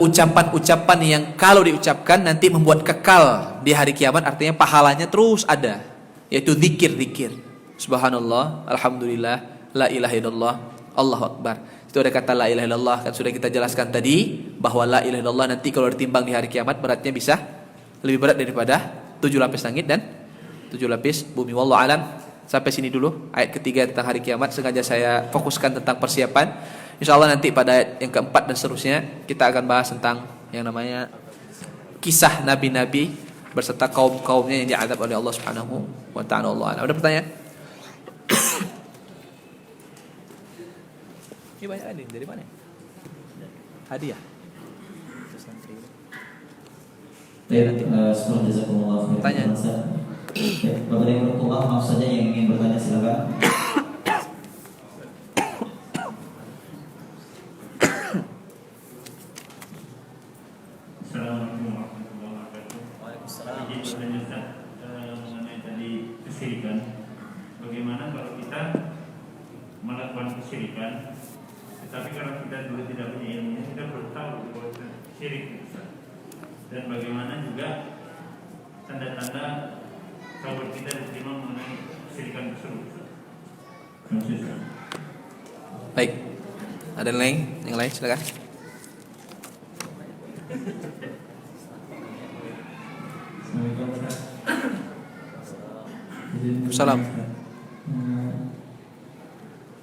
ucapan-ucapan yang kalau diucapkan nanti membuat kekal di hari kiamat, artinya pahalanya terus ada. Yaitu zikir-zikir. Subhanallah, alhamdulillah, la ilaha illallah, Allahu akbar. Itu ada kata la ilaha illallah, kan sudah kita jelaskan tadi bahwa la ilaha illallah nanti kalau ditimbang di hari kiamat beratnya bisa lebih berat daripada 7 lapis langit dan 7 lapis bumi. Wallahu alam. Sampai sini dulu ayat ketiga tentang hari kiamat. Sengaja saya fokuskan tentang persiapan. Insyaallah nanti pada ayat yang keempat dan seterusnya kita akan bahas tentang yang namanya kisah nabi-nabi berserta kaum-kaumnya yang diazab oleh Allah Subhanahu wa taala. Allah alam. Ada pertanyaan? Ini banyak ada dari mana? Hadiah. Semoga jazakumullah khairan. Tanya. Bapak dan Ibu, maaf saja yang ingin bertanya silakan. Assalamualaikum warahmatullahi wabarakatuh. Waalaikumsalam. Izin bertanya Ustaz, mengenai tadi kesyirikan. Bagaimana kalau kita melakukan kesyirikan, tetapi kalau kita dulu tidak punya ilmunya, kita belum tahu bahwa itu syirik, Ustaz. Dan bagaimana juga tanda-tanda taubat kita diterima mengenai kesyirikan tersebut. Terima kasih, Ustaz. Baik. Ada yang lain? Yang lain silakan. Assalamualaikum Ustaz. Salam.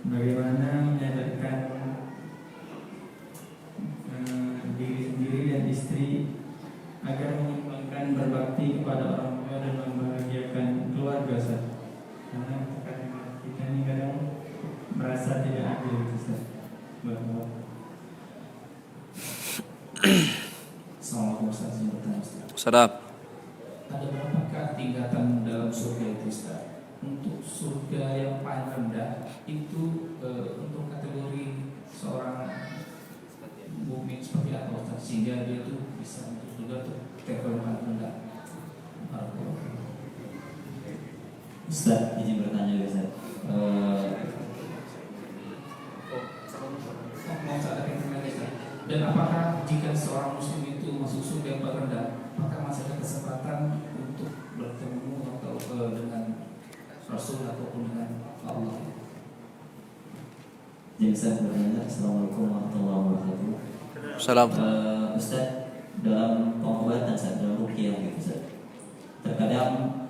Bagaimana menyadarkan diri sendiri dan istri agar mengimbangkan berbakti kepada orang tua dan membahagiakan keluarga, Ustaz? Karena kadang kita ini kadang merasa tidak adil, Ustaz. Assalamualaikum warahmatullahi wabarakatuh. Salam. Ada berapakah tingkatan dalam surga itu, Ustaz? Untuk surga yang paling rendah itu untuk kategori seorang mukmin seperti apa, Ustaz? Sehingga dia tuh bisa untuk surga tuh kategori yang paling rendah. Ustaz, izin bertanya Ustaz. Mau saya ada yang lagi, Ustaz? Dan apakah jika seorang muslim itu masuk surga yang paling rendah, apakah masih ada kesempatan untuk bertemu atau dengan Rasul ataupun dengan Allah? Jadi Ustaz bertanya, Assalamualaikum warahmatullahi wabarakatuh. Salam. Ustaz, dalam pengobatan Ustaz, dalam ruqyah gitu Ustaz, terkadang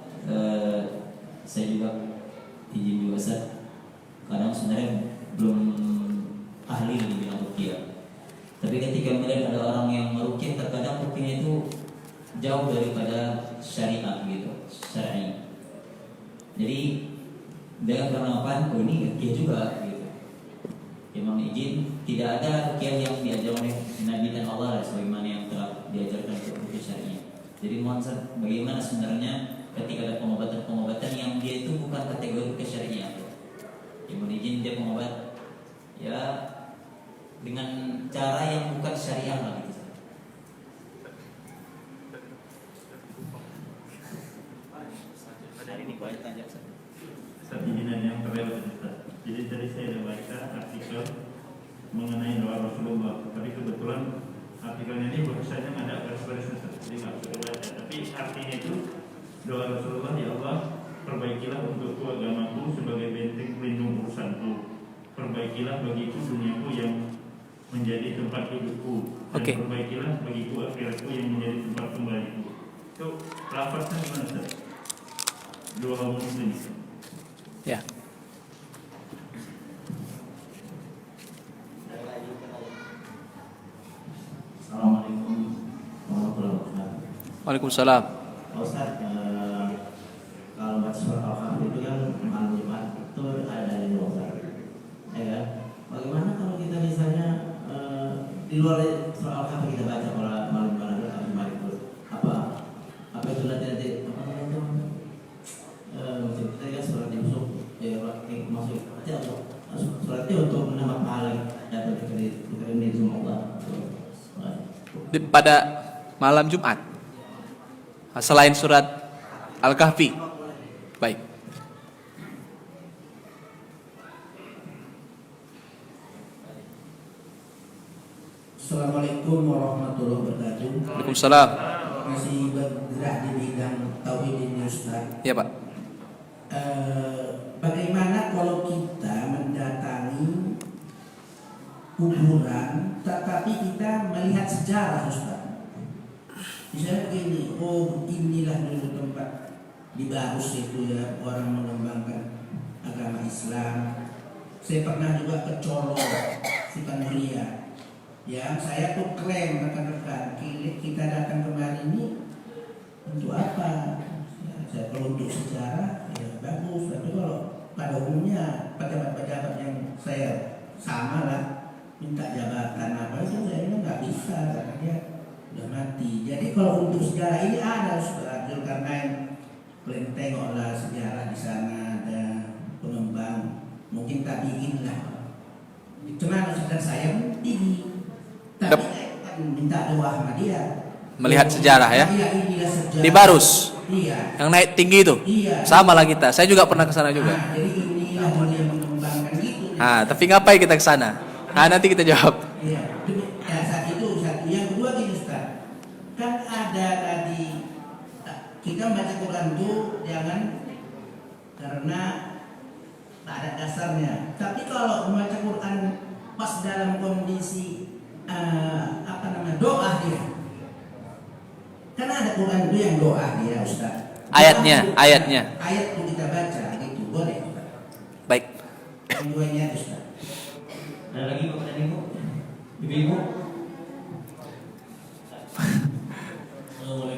saya juga izin juga Ustaz, kadang sebenarnya belum ahli di bidang ruqyah. Tapi ketika melihat ada orang yang meruqyah, terkadang ruqyah itu jauh daripada syariat gitu, syar'i. Jadi dengan beranggapan oh ini ruqyah juga gitu. Ya mohon izin, tidak ada ruqyah yang diajarkan oleh Nabi dan Allah sebagaimana yang telah diajarkan untuk ruqyah syar'i. Jadi mohon bagaimana sebenarnya ketika ada pengobatan-pengobatan yang dia itu bukan kategori ruqyah syar'i. Ya mohon izin dia pengobat ya dengan cara yang bukan syariah lah gitu. Saat izinan yang terlewat, Ustaz. Jadi tadi saya ada baca artikel mengenai doa Rasulullah, tapi kebetulan artikelnya ini bahasanya nggak ada garis-garis, Ustaz. Jadi nggak bisa dibaca. Tapi artinya itu doa Rasulullah, ya Allah, perbaikilah untukku agamaku sebagai benteng pelindung urusanku. Perbaikilah bagiku duniaku yang menjadi tempat hidupku, dan perbaikilah bagiku akhiratku yang menjadi tempat kembaliku. Itu lafaznya gimana, Ustaz? Doa muslim. Ya. Assalamualaikum warahmatullahi wabarakatuh. Waalaikumsalam. Pak Ustaz, kalau baca surat Al-Kahfi itu kan malam Jumat itu ada di luar, ya kan? Bagaimana kalau kita misalnya di luar surat Al-Kahfi kita baca malam Jumat itu apa itu nanti apa namanya itu kita kan surat Yusuf ya maksud nanti surat itu untuk menambah pahala dapat diterima sama Allah. Pada malam Jumat selain surat Al-Kahfi. Baik. Assalamualaikum warahmatullahi wabarakatuh. Waalaikumsalam. Masih bergerak di bidang tauhid ini, Ustaz. Ya, Pak. Bagaimana kalau kita mendatangi kuburan, tetapi kita melihat sejarah, Ustaz. Misalnya begini, oh inilah dulu tempat di Barus itu ya orang mengembangkan agama Islam. Saya pernah juga ke Colo, Sultan Mulia. Ya, saya tuh keren rekan-rekan. Kita datang kemari ini untuk apa? Ya, kalau untuk sejarah ya bagus. Tapi kalau pada umumnya pejabat-pejabat yang saya sama lah minta jabatan apa itu saya nggak bisa karena dia udah mati. Jadi kalau untuk sejarah ini ada Zulkarnain, kalian tengoklah sejarah di sana ada pengembang, mungkin tabiin lah. Cuma dan saya tinggi, tapi saya kan minta doa sama dia. Melihat sejarah ya. Iya, inilah sejarah. Di Barus. Iya. Yang naik tinggi itu. Iya. Sama lah kita. Saya juga pernah ke sana juga. Jadi inilah dia mengembangkan gitu. Tapi ngapain kita ke sana? Nanti kita jawab. Iya. Ya, saat itu satu. Yang kedua gini Ustaz. Kan ada tadi kita membaca Quran itu jangan karena tak ada dasarnya. Tapi kalau membaca Quran pas dalam kondisi doa dia. Karena ada Quran itu yang doa dia Ustaz. Ayatnya. Ayat itu kita baca gitu boleh Ustaz. Baik. Keduanya Ustaz. Ada lagi Bapak dan Ibu? Ibu-ibu?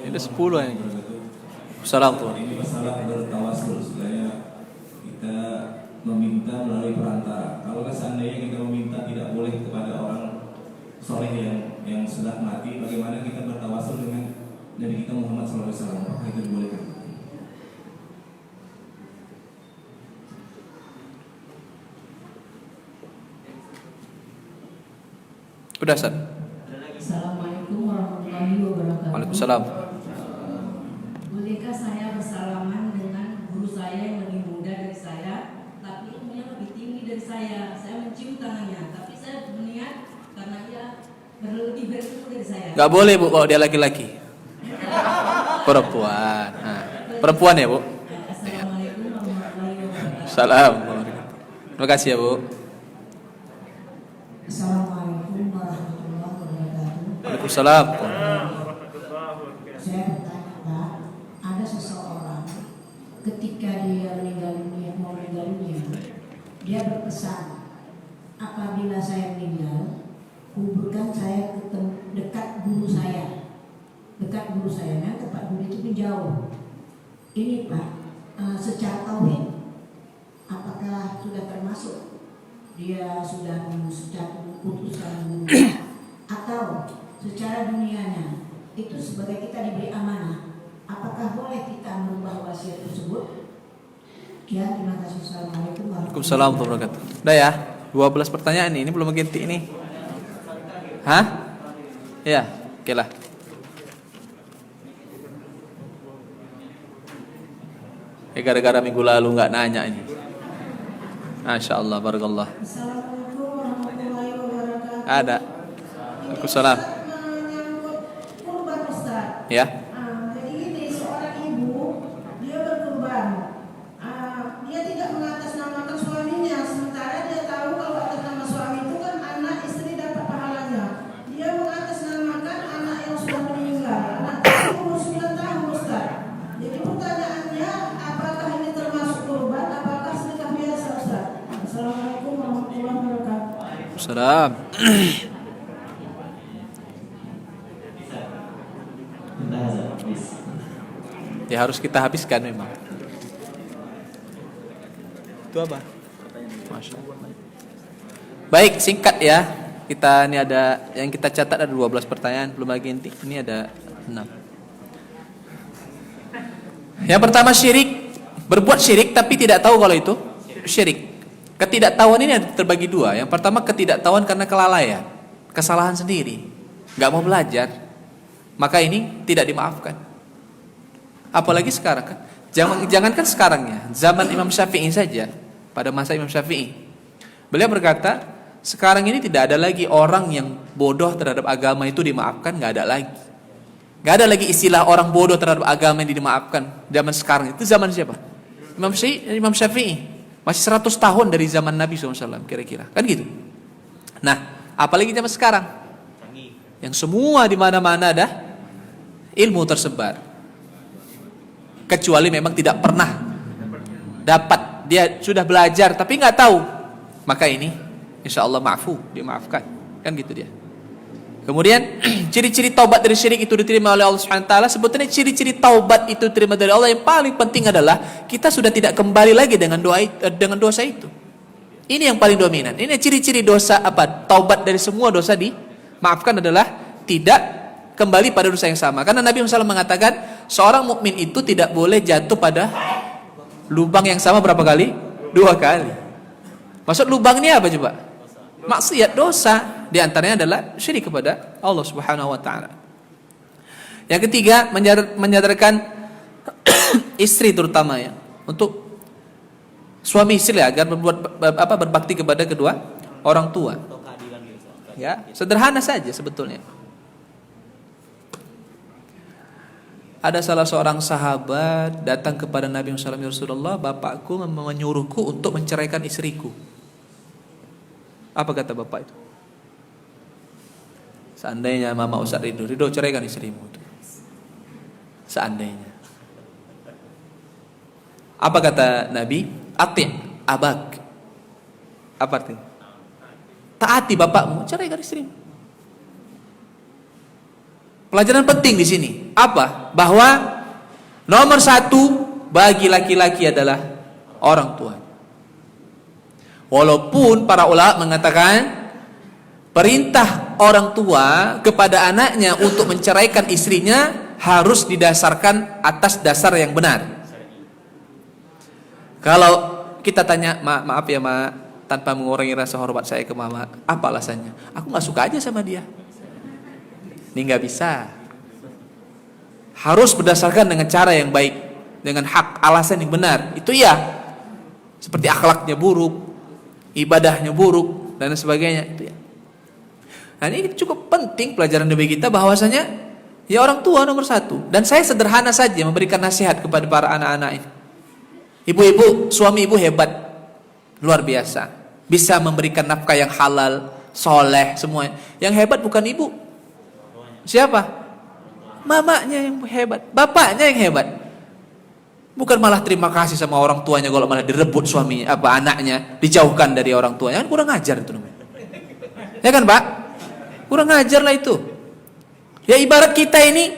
Itu 10 ini. Assalamualaikum. Ini masalah bertawasul, sebenarnya kita meminta melalui perantara. Kalau seandainya kita meminta tidak boleh kepada orang soleh yang sudah mati, bagaimana kita bertawasul dengan Nabi kita Muhammad SAW? Apakah itu dibolehkan? Udah, Ustaz. Assalamualaikum warahmatullahi wabarakatuh. Waalaikumsalam. Bolehkah saya bersalaman dengan guru saya yang lebih muda dari saya, tapi ilmunya lebih tinggi dari saya? Saya mencium tangannya, tapi saya berniat karena dia lebih berilmu dari saya. Gak boleh Bu kalau dia laki-laki. Perempuan. Perempuan ya Bu. Assalamualaikum warahmatullahi wabarakatuh. Salam. Terima kasih ya Bu. Assalamualaikum warahmatullahi wabarakatuh. Waalaikumsalam. Saya bertanya Pak, ada seseorang ketika dia mau meninggal dunia, dia berpesan, apabila saya meninggal, kuburkan saya ke dekat guru saya. Dekat guru saya, nah tempat guru itu pun jauh. Ini Pak, secara tauhid, apakah sudah termasuk dia sudah memutuskan guru, atau secara dunianya itu sebagai kita diberi amanah, apakah boleh kita merubah wasiat tersebut? Ya, terima kasih. Assalamualaikum Waalaikumsalam warahmatullahi wabarakatuh. Udah ya, 12 pertanyaan ini belum ganti ini. Hah? Ya, oke lah. Gara-gara minggu lalu nggak nanya ini. Masya Allah, barakallah. Assalamualaikum warahmatullahi wabarakatuh. Ada. Waalaikumsalam. Menyangkut kurban Ustaz. Ya. Jadi gini, seorang ibu dia berkurban, dia tidak mengatasnamakan suaminya, sementara dia tahu kalau atas nama suami itu kan anak istri dapat pahalanya. Dia mengatasnamakan anak yang sudah meninggal, anak itu umur 9 tahun Ustaz. Jadi pertanyaannya, apakah ini termasuk kurban? Apakah sedekah biasa Ustaz? Assalamualaikum warahmatullahi wabarakatuh. Salam. Ya harus kita habiskan memang. Itu apa? Masya Allah. Baik, singkat ya. Kita ini ada yang kita catat ada 12 pertanyaan, belum lagi inti. Ini ada 6. Yang pertama syirik, berbuat syirik tapi tidak tahu kalau itu syirik. Ketidaktahuan ini ada terbagi dua. Yang pertama ketidaktahuan karena kelalaian, kesalahan sendiri, nggak mau belajar, maka ini tidak dimaafkan. Apalagi sekarang kan, jangankan sekarang ya, zaman Imam Syafi'i saja, pada masa Imam Syafi'i, beliau berkata, sekarang ini tidak ada lagi orang yang bodoh terhadap agama itu dimaafkan, nggak ada lagi. Nggak ada lagi istilah orang bodoh terhadap agama yang dimaafkan. Zaman sekarang itu zaman siapa? Imam Syafi'i. Masih 100 tahun dari zaman Nabi SAW kira-kira. Kan gitu. Nah, Apalagi zaman sekarang, yang semua di mana-mana ada ilmu tersebar. Kecuali memang tidak pernah dapat, dia sudah belajar tapi nggak tahu, maka ini insya Allah dimaafkan, kan gitu dia. Kemudian ciri-ciri taubat dari syirik itu diterima oleh Allah Subhanahu wa taala. Sebetulnya ciri-ciri taubat itu diterima dari Allah yang paling penting adalah kita sudah tidak kembali lagi dengan dosa itu. Ini yang paling dominan. Ini ciri-ciri dosa taubat dari semua dosa dimaafkan adalah tidak kembali pada dosa yang sama. Karena Nabi SAW mengatakan seorang mukmin itu tidak boleh jatuh pada lubang yang sama berapa kali? 2 kali. Maksud lubang ini apa coba? Maksiat, dosa. Di antaranya adalah syirik kepada Allah Subhanahu wa taala. Yang ketiga, menyadarkan istri terutama ya, untuk suami istri agar berbakti kepada kedua orang tua. Ya, sederhana saja sebetulnya. Ada salah seorang sahabat datang kepada Nabi SAW, "Ya Rasulullah, bapakku menyuruhku untuk menceraikan istriku." Apa kata bapak itu? Seandainya Mama Ustaz Ridho ceraikan istrimu itu. Seandainya. Apa kata Nabi? Ati' abak. Apa artinya? Taati bapakmu, ceraikan istrimu. Pelajaran penting di sini apa? Bahwa nomor 1 bagi laki-laki adalah orang tua. Walaupun para ulama mengatakan perintah orang tua kepada anaknya untuk menceraikan istrinya harus didasarkan atas dasar yang benar. Kalau kita tanya, maaf ya Ma, tanpa mengurangi rasa hormat saya ke Mama, apa alasannya? Aku gak suka aja sama dia. Ini gak bisa. Harus berdasarkan dengan cara yang baik, dengan hak, alasan yang benar. Itu ya, seperti akhlaknya buruk, ibadahnya buruk, dan sebagainya. Itu ya. Nah ini cukup penting pelajaran bagi kita bahwasanya ya orang tua nomor 1. Dan saya sederhana saja memberikan nasihat kepada para anak-anak ini. Ibu-ibu, suami ibu hebat, luar biasa, bisa memberikan nafkah yang halal, soleh, semuanya. Yang hebat bukan ibu. Siapa? Mamanya yang hebat, bapaknya yang hebat. Bukan malah terima kasih sama orang tuanya kalau malah direbut suaminya, anaknya, dijauhkan dari orang tuanya. Kan kurang ajar itu namanya. Ya kan Pak? Kurang ajar lah itu. Ya ibarat kita ini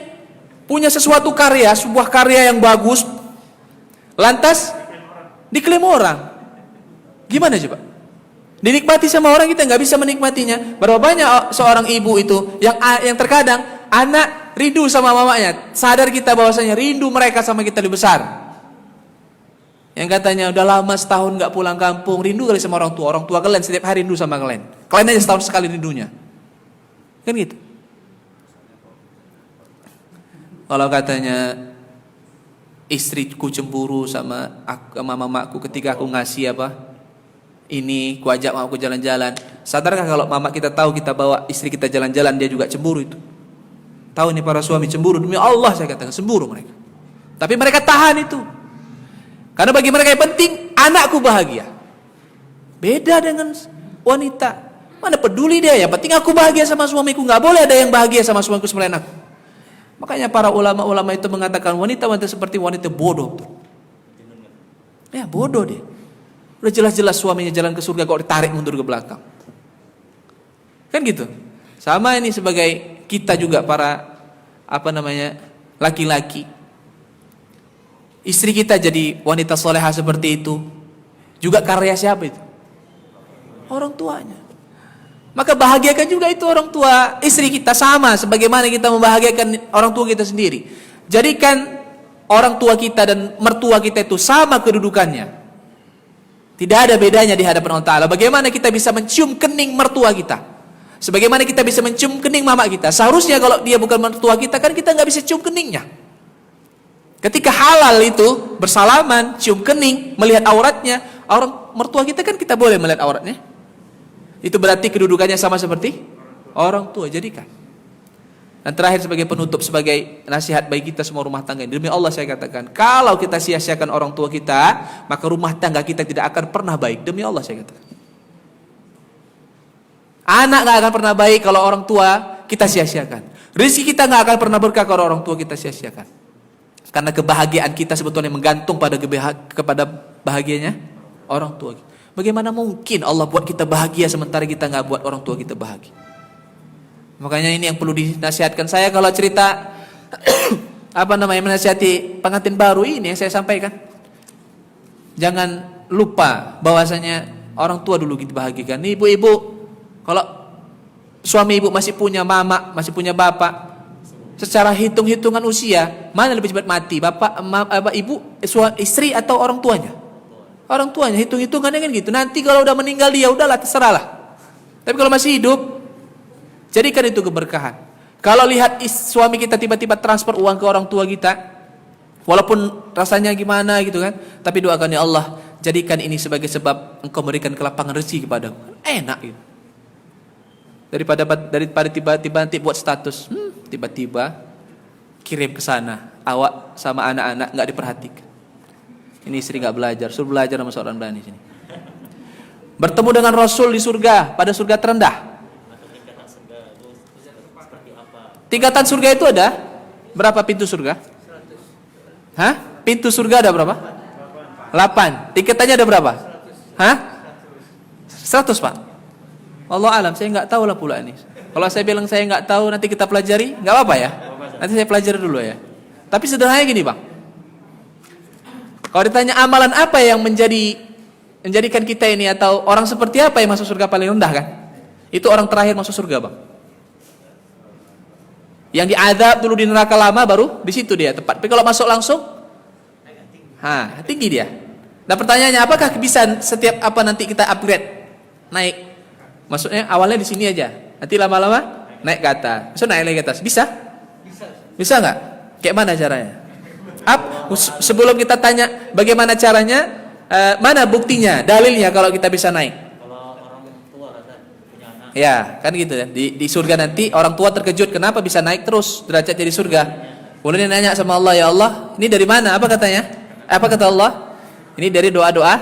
punya sesuatu karya, sebuah karya yang bagus, lantas diklaim orang. Gimana coba? Dinikmati sama orang, kita nggak bisa menikmatinya. Berapa banyak seorang ibu itu yang terkadang anak rindu sama mamanya, sadar kita bahwasanya rindu mereka sama kita lebih besar. Yang katanya udah lama setahun nggak pulang kampung, rindu kali sama orang tua kalian setiap hari rindu sama kalian aja setahun sekali rindunya, kan gitu. Kalau katanya istriku cemburu sama mamaku ketika aku ngasih ini, ku ajak mamaku jalan-jalan. Sadarkah kalau mama kita tahu kita bawa istri kita jalan-jalan, dia juga cemburu itu? Tahu nih para suami cemburu, demi Allah saya katakan cemburu mereka. Tapi mereka tahan itu. Karena bagi mereka yang penting anakku bahagia. Beda dengan wanita. Mana peduli dia, yang penting aku bahagia sama suamiku. Gak boleh ada yang bahagia sama suamiku selain aku. Makanya para ulama-ulama itu mengatakan wanita-wanita seperti wanita bodoh. Ya bodoh dia. Udah jelas-jelas suaminya jalan ke surga kok ditarik mundur ke belakang. Kan gitu. Sama ini sebagai kita juga para laki-laki. Istri kita jadi wanita solehah seperti itu, juga karya siapa itu? Orang tuanya. Maka bahagiakan juga itu orang tua istri kita, sama sebagaimana kita membahagiakan orang tua kita sendiri. Jadikan orang tua kita dan mertua kita itu sama kedudukannya. Tidak ada bedanya di hadapan Allah Ta'ala. Bagaimana kita bisa mencium kening mertua kita, sebagaimana kita bisa mencium kening mama kita. Seharusnya kalau dia bukan mertua kita, kan kita nggak bisa cium keningnya. Ketika halal itu bersalaman, cium kening, melihat auratnya, orang mertua kita kan kita boleh melihat auratnya. Itu berarti kedudukannya sama seperti orang tua. Jadikan. Dan terakhir sebagai penutup, sebagai nasihat bagi kita semua rumah tangga, demi Allah saya katakan, kalau kita sia-siakan orang tua kita, maka rumah tangga kita tidak akan pernah baik. Demi Allah saya katakan. Anak nggak akan pernah baik kalau orang tua kita sia-siakan. Rezeki kita nggak akan pernah berkah kalau orang tua kita sia-siakan. Karena kebahagiaan kita sebetulnya menggantung kepada bahagianya orang tua. Bagaimana mungkin Allah buat kita bahagia sementara kita nggak buat orang tua kita bahagia? Makanya ini yang perlu dinasihatkan saya kalau cerita menasihati pengantin baru ini yang saya sampaikan. Jangan lupa bahwasanya orang tua dulu kita bahagikan. Ibu-ibu, kalau suami ibu masih punya mama, masih punya bapak, secara hitung-hitungan usia, mana lebih cepat mati? Ibu, istri atau orang tuanya? Orang tuanya, hitung-hitungannya kan gitu. Nanti kalau udah meninggal dia, udahlah terserahlah. Tapi kalau masih hidup, jadikan itu keberkahan. Kalau lihat suami kita tiba-tiba transfer uang ke orang tua kita, walaupun rasanya gimana gitu kan, tapi doakan ya Allah, jadikan ini sebagai sebab engkau memberikan kelapangan rezeki kepadaku. Enak gitu. Daripada tiba-tiba nanti buat status, tiba-tiba kirim ke sana, awak sama anak-anak nggak diperhatikan. Ini istri nggak belajar, suruh belajar sama seorang berani sini. Bertemu dengan Rasul di surga, pada surga terendah. Tingkatan surga itu ada berapa pintu surga? Hah? Pintu surga ada berapa? 8. Tingkatannya ada berapa? Hah? 100 Pak. Allah alam, saya nggak tahu lah pula ini. Kalau saya bilang saya nggak tahu, nanti kita pelajari, nggak apa-apa ya. Nanti saya pelajari dulu ya. Tapi sederhananya gini Bang. Kalau ditanya amalan apa yang menjadikan kita ini atau orang seperti apa yang masuk surga paling rendah kan? Itu orang terakhir masuk surga Bang. Yang diazab dulu di neraka lama baru di situ dia tepat. Tapi kalau masuk langsung, tinggi dia. Nah pertanyaannya, apakah bisa setiap nanti kita upgrade, naik? Maksudnya awalnya di sini aja, nanti lama-lama naik ke atas, besok naik lagi ke atas, bisa? Bisa nggak? Kayak mana caranya? Sebelum kita tanya bagaimana caranya, mana buktinya, dalilnya kalau kita bisa naik? Kalau orang tua punya anak. Ya, kan gitu ya. Di surga nanti orang tua terkejut kenapa bisa naik terus derajatnya di surga. Kemudian dia nanya sama Allah, ya Allah, ini dari mana? Apa katanya? Apa kata Allah? Ini dari doa-doa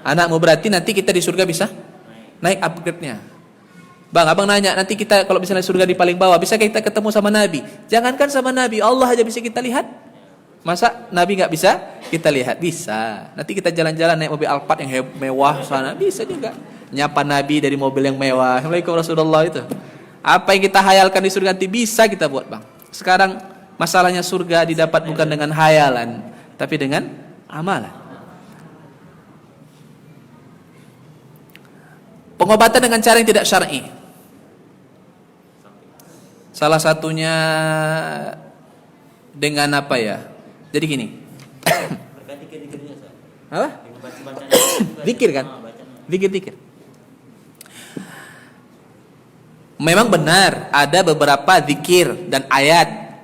anakmu, berarti nanti kita di surga bisa naik upgrade-nya. Bang, abang nanya, nanti kita kalau misalnya surga di paling bawah, bisa kita ketemu sama Nabi? Jangankan sama Nabi, Allah aja bisa kita lihat. Masa Nabi nggak bisa kita lihat? Bisa. Nanti kita jalan-jalan naik mobil Alphard yang mewah sana, bisa juga. Nyapa Nabi dari mobil yang mewah. Assalamualaikum Rasulullah itu. Apa yang kita hayalkan di surga nanti bisa kita buat Bang. Sekarang masalahnya surga didapat bukan dengan hayalan, tapi dengan amalan. Pengobatan dengan cara yang tidak syar'i. Salah satunya dengan apa ya? Jadi gini. Apa? Zikir kan? Zikir. Memang benar ada beberapa zikir dan ayat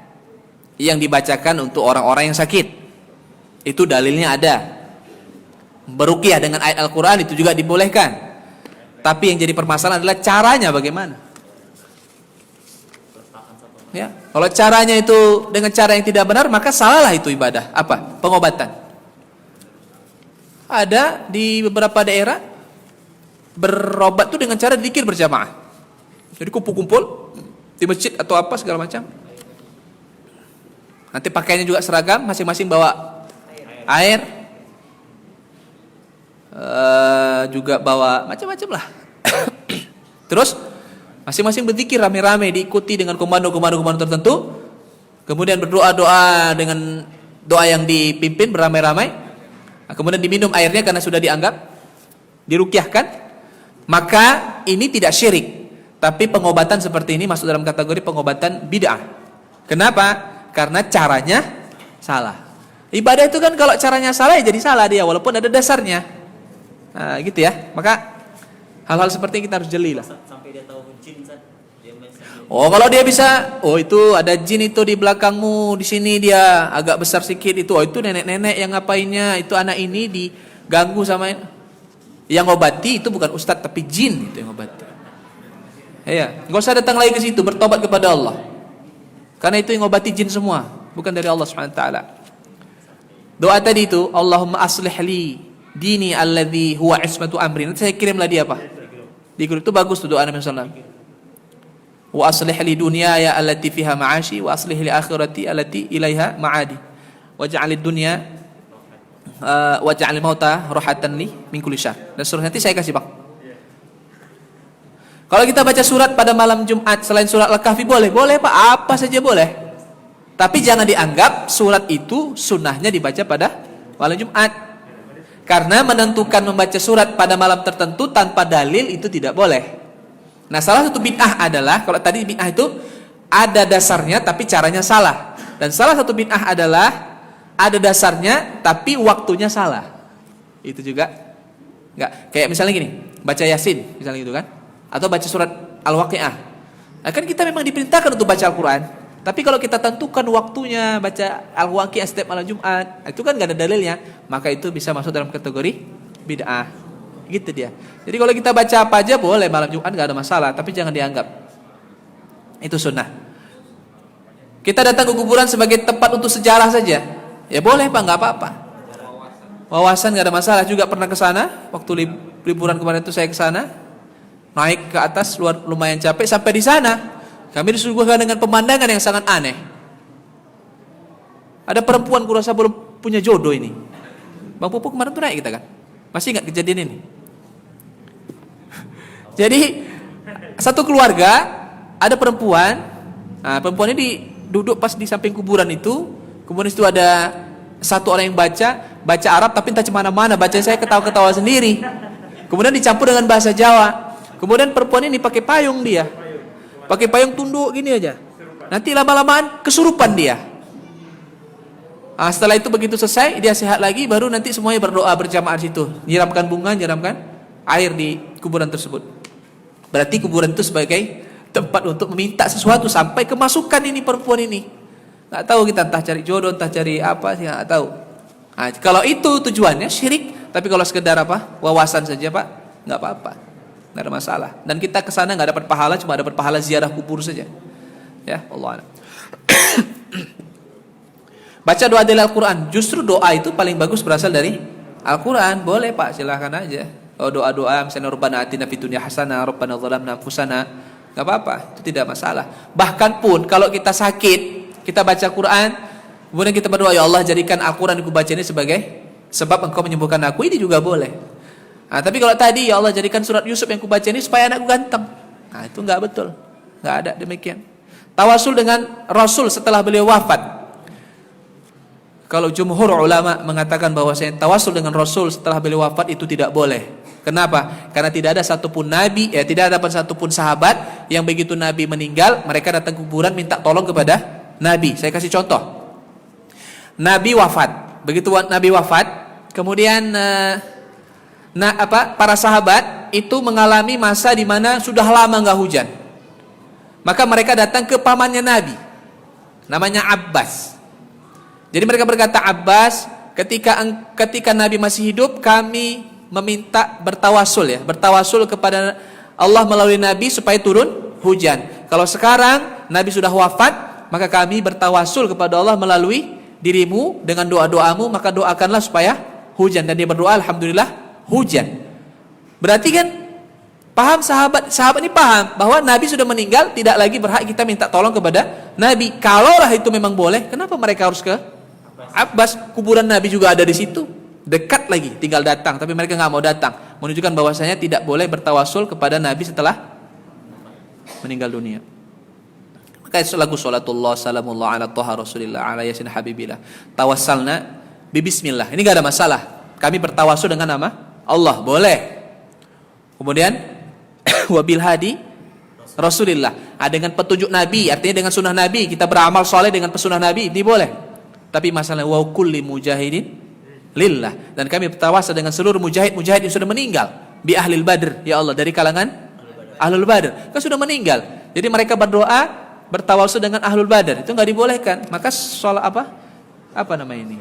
yang dibacakan untuk orang-orang yang sakit. Itu dalilnya ada. Beruqyah dengan ayat Al-Quran itu juga dibolehkan. Tapi yang jadi permasalahan adalah caranya bagaimana. Ya, kalau caranya itu dengan cara yang tidak benar, maka salahlah itu ibadah. Apa? Pengobatan. Ada di beberapa daerah berobat itu dengan cara zikir berjamaah. Jadi kumpul-kumpul di masjid atau apa segala macam. Nanti pakaiannya juga seragam, masing-masing bawa air. Juga bawa macam-macam lah. Terus masing-masing berzikir rame-rame, diikuti dengan komando-komando tertentu. Kemudian berdoa-doa dengan doa yang dipimpin beramai-ramai. Kemudian diminum airnya karena sudah dianggap diruqyahkan. Maka ini tidak syirik. Tapi pengobatan seperti ini masuk dalam kategori pengobatan bid'ah. Kenapa? Karena caranya salah. Ibadah itu kan kalau caranya salah ya jadi salah dia, walaupun ada dasarnya. Nah, gitu ya. Maka hal-hal seperti ini kita harus jeli lah. Sampai dia tahu jin, Oh, kalau dia bisa, oh itu ada jin itu di belakangmu, di sini dia agak besar sedikit itu. Oh, itu nenek-nenek yang ngapainnya, itu anak ini diganggu sama ini. Yang ngobati itu bukan ustadz tapi jin itu yang ngobati. Ya, enggak usah datang lagi ke situ, bertobat kepada Allah. Karena itu yang ngobati jin semua, bukan dari Allah Subhanahu wa taala. Doa tadi itu, Allahumma aslih li dini alladzi huwa ismatu amri. Nanti saya kirimlah dia apa? Di grup itu bagus tuh doa Nabi sallallahu alaihi wasallam. Wa aslih li dunyaya allati fiha ma'ashi wa aslih li akhirati allati ilaiha ma'adi. Waj'alid dunya waj'al mauta rahatan li min kulli syarr. Dan seterusnya nanti saya kasih, Bang. Kalau kita baca surat pada malam Jumat selain surat Al-Kahfi boleh? Boleh, Pak. Apa saja boleh. Tapi jangan dianggap surat itu sunnahnya dibaca pada malam Jumat. Karena menentukan membaca surat pada malam tertentu tanpa dalil itu tidak boleh. Nah, salah satu bid'ah adalah, kalau tadi bid'ah itu ada dasarnya tapi caranya salah. Dan salah satu bid'ah adalah ada dasarnya tapi waktunya salah. Itu juga enggak. Kayak misalnya gini, baca Yasin misalnya gitu kan, atau baca surat Al-Waqiah. Nah, kan kita memang diperintahkan untuk baca Al-Quran. Tapi kalau kita tentukan waktunya baca Al-Waqiah setiap malam Jumat, itu kan gak ada dalilnya, maka itu bisa masuk dalam kategori bid'ah. Gitu dia. Jadi kalau kita baca apa aja boleh malam Jumat, gak ada masalah, tapi jangan dianggap itu sunnah. Kita datang ke kuburan sebagai tempat untuk sejarah saja, ya boleh Pak, gak apa-apa. Wawasan gak ada masalah. Juga pernah ke sana waktu liburan kemarin itu, saya ke sana, naik ke atas lumayan capek, sampai di sana kami disuguhkan dengan pemandangan yang sangat aneh. Ada perempuan kurasa belum punya jodoh ini. Bang Pupuk kemarin tuh naik kita kan. Masih ingat kejadian ini? Jadi satu keluarga ada perempuan. Nah, perempuan ini duduk pas di samping kuburan itu. Kemudian itu ada satu orang yang baca Arab tapi entah cemana-mana. Baca saya ketawa-ketawa sendiri. Kemudian dicampur dengan bahasa Jawa. Kemudian perempuan ini pakai payung dia. Pakai payung tunduk gini aja. Nanti lama-lamaan kesurupan dia. Nah, setelah itu begitu selesai dia sehat lagi, baru nanti semuanya berdoa berjamaah di situ. Nyiramkan bunga, nyiramkan air di kuburan tersebut. Berarti kuburan itu sebagai tempat untuk meminta sesuatu sampai kemasukan ini perempuan ini. Nggak tahu kita entah cari jodoh, entah cari apa sih, nggak tahu. Nah, kalau itu tujuannya syirik, tapi kalau sekedar apa? Wawasan saja, Pak, nggak apa-apa. Nggak ada masalah. Dan kita ke sana nggak dapat pahala, cuma dapat pahala ziarah kubur saja. Ya, Allah. Baca doa dari Al-Quran. Justru doa itu paling bagus berasal dari Al-Quran. Boleh Pak, silahkan aja. Oh, doa-doa misalnya Rabbana atina fid dunya hasanah, Rabbana zalamna anfusana, nggak apa-apa, itu tidak masalah. Bahkan pun kalau kita sakit, kita baca Quran, kemudian kita berdoa, ya Allah jadikan Al-Quran yang aku baca ini sebagai sebab Engkau menyembuhkan aku, ini juga boleh. Nah, tapi kalau tadi ya Allah jadikan surat Yusuf yang kubaca ini supaya anakku ganteng, nah itu nggak betul, nggak ada demikian. Tawasul dengan Rasul setelah beliau wafat. Kalau jumhur ulama mengatakan bahwasanya tawasul dengan Rasul setelah beliau wafat itu tidak boleh. Kenapa? Karena tidak ada satupun nabi, tidak ada satupun sahabat yang begitu Nabi meninggal mereka datang kuburan minta tolong kepada Nabi. Saya kasih contoh. Nabi wafat, begitu Nabi wafat, kemudian para sahabat itu mengalami masa di mana sudah lama nggak hujan. Maka mereka datang ke pamannya Nabi, namanya Abbas. Jadi mereka berkata, Abbas, ketika Nabi masih hidup, kami meminta bertawasul kepada Allah melalui Nabi supaya turun hujan. Kalau sekarang Nabi sudah wafat, maka kami bertawasul kepada Allah melalui dirimu dengan doa-doamu, maka doakanlah supaya hujan. Dan dia berdoa, alhamdulillah hujan. Berarti kan paham sahabat ini paham bahwa Nabi sudah meninggal, tidak lagi berhak kita minta tolong kepada Nabi. Kalaulah itu memang boleh, kenapa mereka harus ke Abbas? Kuburan Nabi juga ada di situ, dekat lagi, tinggal datang. Tapi mereka nggak mau datang, menunjukkan bahwasanya tidak boleh bertawasul kepada Nabi setelah meninggal dunia. Maka lagu sholatullah salamullah ala toha rasulillah ala yasin habibillah tawassalna bibismillah, ini nggak ada masalah. Kami bertawasul dengan nama Allah, boleh. Kemudian wabil hadi rasulillah, dengan petunjuk Nabi, artinya dengan sunnah Nabi, kita beramal soleh dengan pesunnah Nabi, ini boleh. Tapi masalah wa kulli mujahidin lillah, dan kami bertawasul dengan seluruh mujahid yang sudah meninggal, bi ahlil badr, ya Allah, dari kalangan ahlul badr, kan sudah meninggal. Jadi mereka berdoa bertawasul dengan ahlul badr, itu nggak dibolehkan. Maka sholat apa nama ini?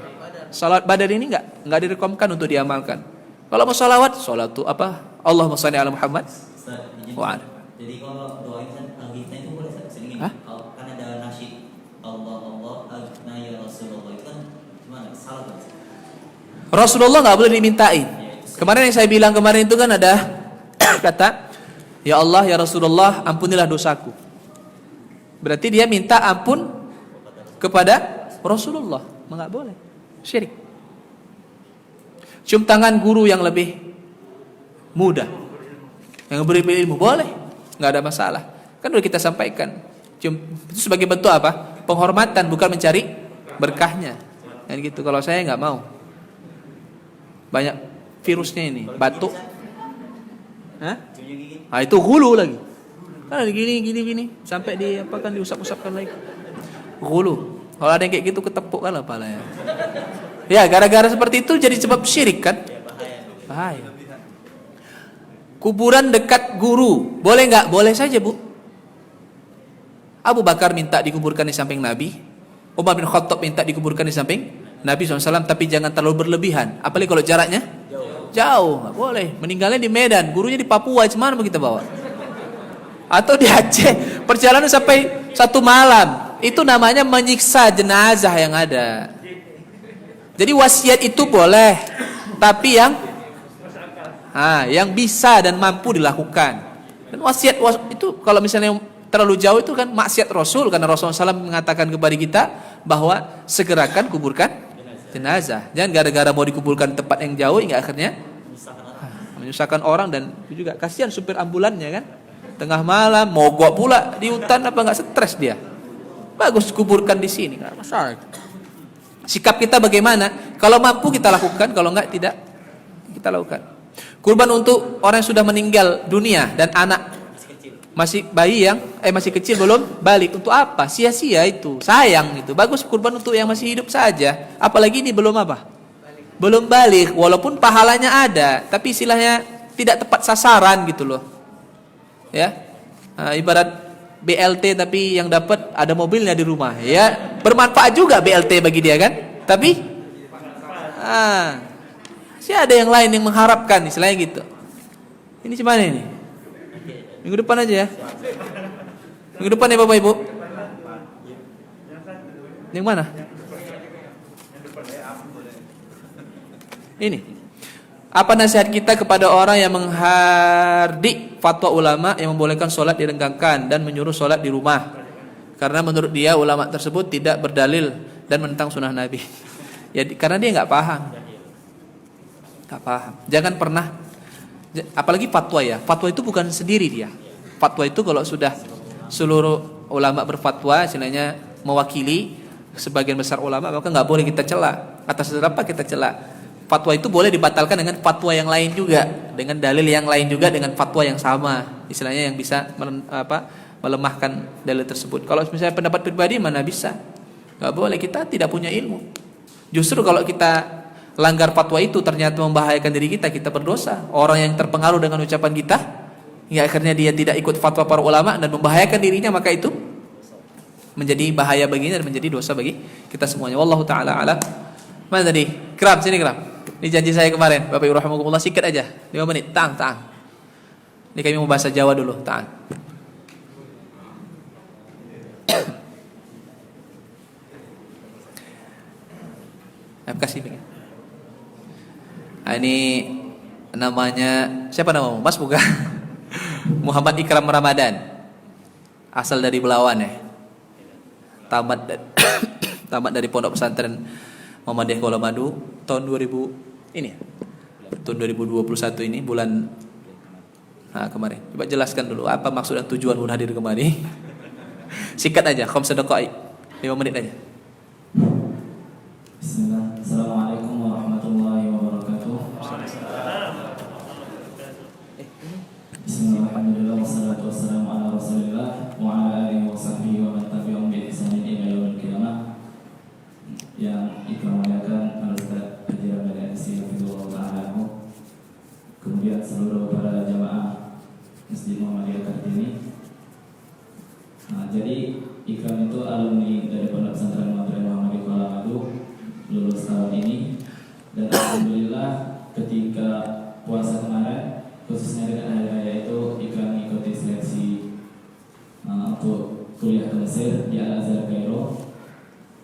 Salat badar ini nggak direkomkan untuk diamalkan. Kalau mau salawat, salatu Allahumma shalli ala Muhammad. Jadi kalau doa kita itu boleh sering kan ada nasyid Allah agna ya Rasulullah, itu kan gimana? Salat. Rasulullah nggak boleh dimintain. Kemarin yang saya bilang kemarin itu kan ada kata Ya Allah, ya Rasulullah, ampunilah dosaku. Berarti dia minta ampun kepada Rasulullah. Enggak boleh. Syirik. Cium tangan guru yang lebih muda, yang beri ilmu, boleh, nggak ada masalah. Kan udah kita sampaikan. Cium itu sebagai bentuk apa? Penghormatan, bukan mencari berkahnya. Dan gitu. Kalau saya nggak mau. Banyak virusnya ini, batuk. Hah? Ah, itu hulu lagi. Kan gini, sampai di apa kan diusap-usapkan lagi. Hulu. Kalau ada yang kayak gitu ketepuk kan apa lah ya. Ya, gara-gara seperti itu jadi sebab syirik kan? Bahaya. Kuburan dekat guru, boleh nggak? Boleh saja, Bu. Abu Bakar minta dikuburkan di samping Nabi. Umar bin Khattab minta dikuburkan di samping Nabi SAW, tapi jangan terlalu berlebihan. Apalagi kalau jaraknya jauh, nggak boleh. Meninggalnya di Medan, gurunya di Papua, cuman kita bawa. Atau di Aceh, perjalanan sampai 1 malam. Itu namanya menyiksa jenazah yang ada. Jadi wasiat itu boleh, tapi yang bisa dan mampu dilakukan. Dan wasiat itu kalau misalnya terlalu jauh itu kan maksiat Rasul, karena Rasulullah SAW mengatakan kepada kita bahwa segerakan kuburkan jenazah. Jangan gara-gara mau dikuburkan tempat yang jauh hingga akhirnya menyusahkan orang, dan juga kasihan supir ambulannya kan. Tengah malam mogok pula di hutan, apa nggak stres dia? Bagus kuburkan di sini, nggak masalah. Sikap kita bagaimana? Kalau mampu kita lakukan, kalau enggak tidak kita lakukan. Kurban untuk orang yang sudah meninggal dunia dan anak masih bayi yang masih kecil belum balik, untuk apa? Sia-sia itu, sayang itu. Bagus kurban untuk yang masih hidup saja. Apalagi ini belum apa? Belum balik, walaupun pahalanya ada, tapi istilahnya tidak tepat sasaran gitu loh. Ya. Ibarat BLT tapi yang dapat ada mobilnya di rumah, ya bermanfaat juga BLT bagi dia kan, tapi masih ada yang lain yang mengharapkan, istilahnya gitu. Ini gimana ini? Minggu depan aja ya. Minggu depan ya Bapak Ibu. Yang mana? Ini. Apa nasihat kita kepada orang yang menghardik fatwa ulama yang membolehkan sholat direnggangkan dan menyuruh sholat di rumah, karena menurut dia ulama tersebut tidak berdalil dan menentang sunnah Nabi? Ya, karena dia nggak paham. Jangan pernah, apalagi fatwa ya. Fatwa itu bukan sendiri dia. Fatwa itu kalau sudah seluruh ulama berfatwa, istilahnya mewakili sebagian besar ulama, maka nggak boleh kita cela. Atas apa kita cela? Fatwa itu boleh dibatalkan dengan fatwa yang lain juga, dengan dalil yang lain juga, dengan fatwa yang sama, istilahnya yang bisa melemahkan dalil tersebut. Kalau misalnya pendapat pribadi mana bisa, nggak boleh, kita tidak punya ilmu. Justru kalau kita langgar fatwa itu ternyata membahayakan diri kita, kita berdosa. Orang yang terpengaruh dengan ucapan kita, ya akhirnya dia tidak ikut fatwa para ulama dan membahayakan dirinya, maka itu menjadi bahaya baginya dan menjadi dosa bagi kita semuanya. Wallahu taala alam. Mana tadi? Kram, sini Kram. Ini janji saya kemarin, Bapak Ibu rahimakumullah, sikat aja 5 menit. Tahan. Ini kami mau bahasa Jawa dulu. Tahan. Kasih ini. Ini namanya siapa namamu? Mas bukan? Muhammad Ikram Ramadan. Asal dari Belawan ya. Tamat dari Pondok Pesantren Muhammadiyah Kuala Madu tahun 2000 ini ya. Tahun 2021 ini bulan kemarin. Coba jelaskan dulu apa maksud dan tujuan hadir kemari. Sikat aja, khamsa daqaiq. 5 menit aja. Bismillah. Assalamualaikum warahmatullahi wabarakatuh. Bismillah, alhamdulillah, wassalatu wassalamu ala rasulillah wa ala alihi wa sahbihi wa man tabi'ahum bi ihsanin ila yaumil qiyamah. Yang dikemuliakan Al-Ustaz Haji Ramadan Hafizahullah Ta'ala, kemudian seluruh para jamaah Masjid Muhammadiyah Kartini. Jadi Ikram itu alumni dari Pondok Pesantren Muhammadiyah Kuala Madu, lulus tahun ini, dan alhamdulillah ketika puasa kemarin, khususnya dengan hari raya itu, Ikram mengikuti seleksi untuk kuliah ke Mesir di Al-Azhar Kairo,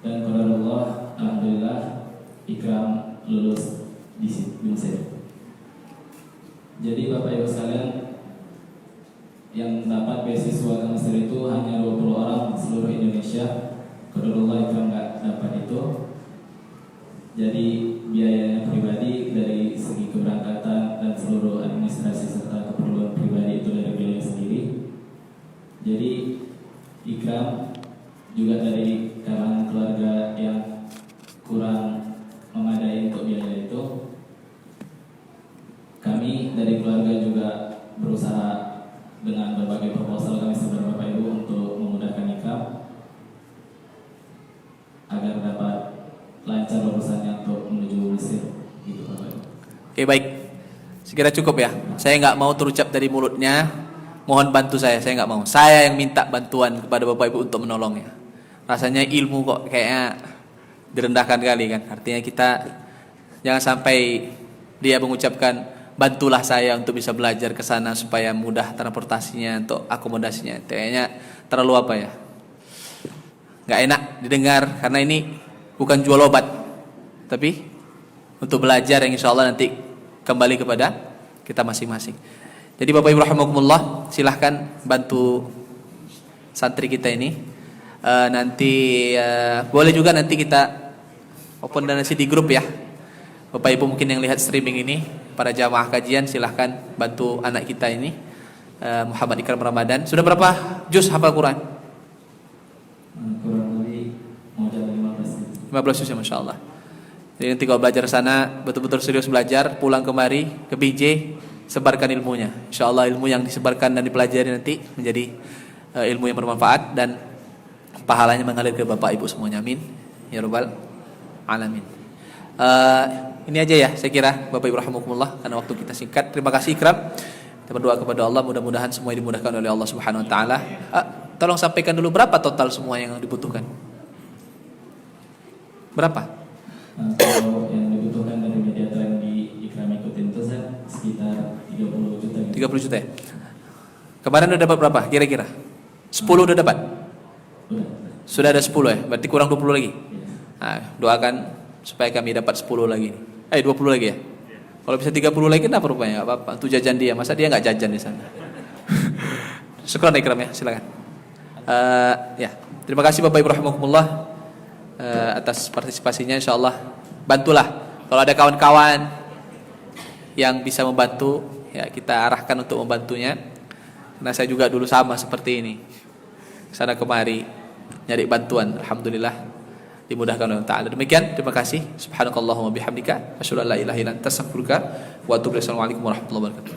dan qadarullah alhamdulillah Ikram lulus di Mesir. Jadi Bapak Ibu sekalian, yang dapat beasiswa ke Mesir itu hanya 20 orang di seluruh Indonesia. Qadarullah Ikram nggak dapat itu. Jadi biayanya pribadi dari segi keberangkatan dan seluruh administrasi serta keperluan pribadi itu dari beliau sendiri. Jadi Ikram juga dari kalangan keluarga yang kurang memadai untuk biaya itu. Kami dari keluarga juga berusaha dengan berbagai proposal kami sebagai Bapak Ibu untuk memudahkan Ikram agar dapat lancar urusannya untuk menuju Mesir, gitu Bapak Ibu. Oke, baik. Sekira cukup ya. Saya nggak mau terucap dari mulutnya. Mohon bantu saya nggak mau. Saya yang minta bantuan kepada Bapak Ibu untuk menolongnya. Rasanya ilmu kok kayaknya direndahkan kali kan. Artinya kita jangan sampai dia mengucapkan bantulah saya untuk bisa belajar ke sana supaya mudah transportasinya untuk akomodasinya. Kayaknya terlalu apa ya? Nggak enak didengar karena ini bukan jual obat, tapi untuk belajar yang insya Allah nanti kembali kepada kita masing-masing. Jadi Bapak Ibu rahimakumullah, silahkan bantu santri kita ini. Nanti boleh juga nanti kita open donasi di grup ya. Bapak Ibu mungkin yang lihat streaming ini, para jamaah kajian silahkan bantu anak kita ini, Muhammad Ikram Ramadan. Sudah berapa juz hafal Quran? Kurang lebih mau jalan 15 juz ya, Masya Allah. Jadi nanti kalau belajar sana betul-betul serius belajar, pulang kemari ke BJ, sebarkan ilmunya. Insya Allah ilmu yang disebarkan dan dipelajari nanti menjadi ilmu yang bermanfaat dan pahalanya mengalir ke Bapak Ibu semuanya. Amin ya rabbal alamin. Ini aja ya saya kira Bapak Ibu rahimakumullah, karena waktu kita singkat. Terima kasih Ikram. Kita berdoa kepada Allah mudah-mudahan semua dimudahkan oleh Allah Subhanahu wa taala. Tolong sampaikan dulu berapa total semua yang dibutuhkan? Berapa? Kalau yang dibutuhkan dari media yang di Ikram ikutin itu sekitar 30 juta gitu. 30 juta ya? Kemarin udah dapat berapa kira-kira? 10 udah dapat? Sudah ada 10 ya? Berarti kurang 20 lagi? Nah, doakan supaya kami dapat 10 lagi. 20 lagi ya? Kalau bisa 30 lagi kenapa rupanya? Gak apa-apa, itu jajan dia. Masa dia gak jajan di sana? Syukran Ikram ya, silakan. Ya, terima kasih Bapak Ibu rahimakumullah atas partisipasinya. InsyaAllah bantulah kalau ada kawan-kawan yang bisa membantu, ya kita arahkan untuk membantunya. Karena saya juga dulu sama seperti ini, sana kemari nyari bantuan. Alhamdulillah dimudahkan oleh Allah Ta'ala. Demikian, terima kasih. Subhanakallahumma bihamdika asyhadu an la ilaha illa anta astaghfiruka wa atubu ilaik. Assalamualaikum warahmatullahi wabarakatuh.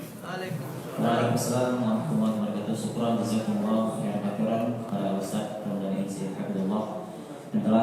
Waalaikumsalam warahmatullahi wabarakatuh. Syukran jazakumullah khairan Ustaz dan MC Habibullah yang telah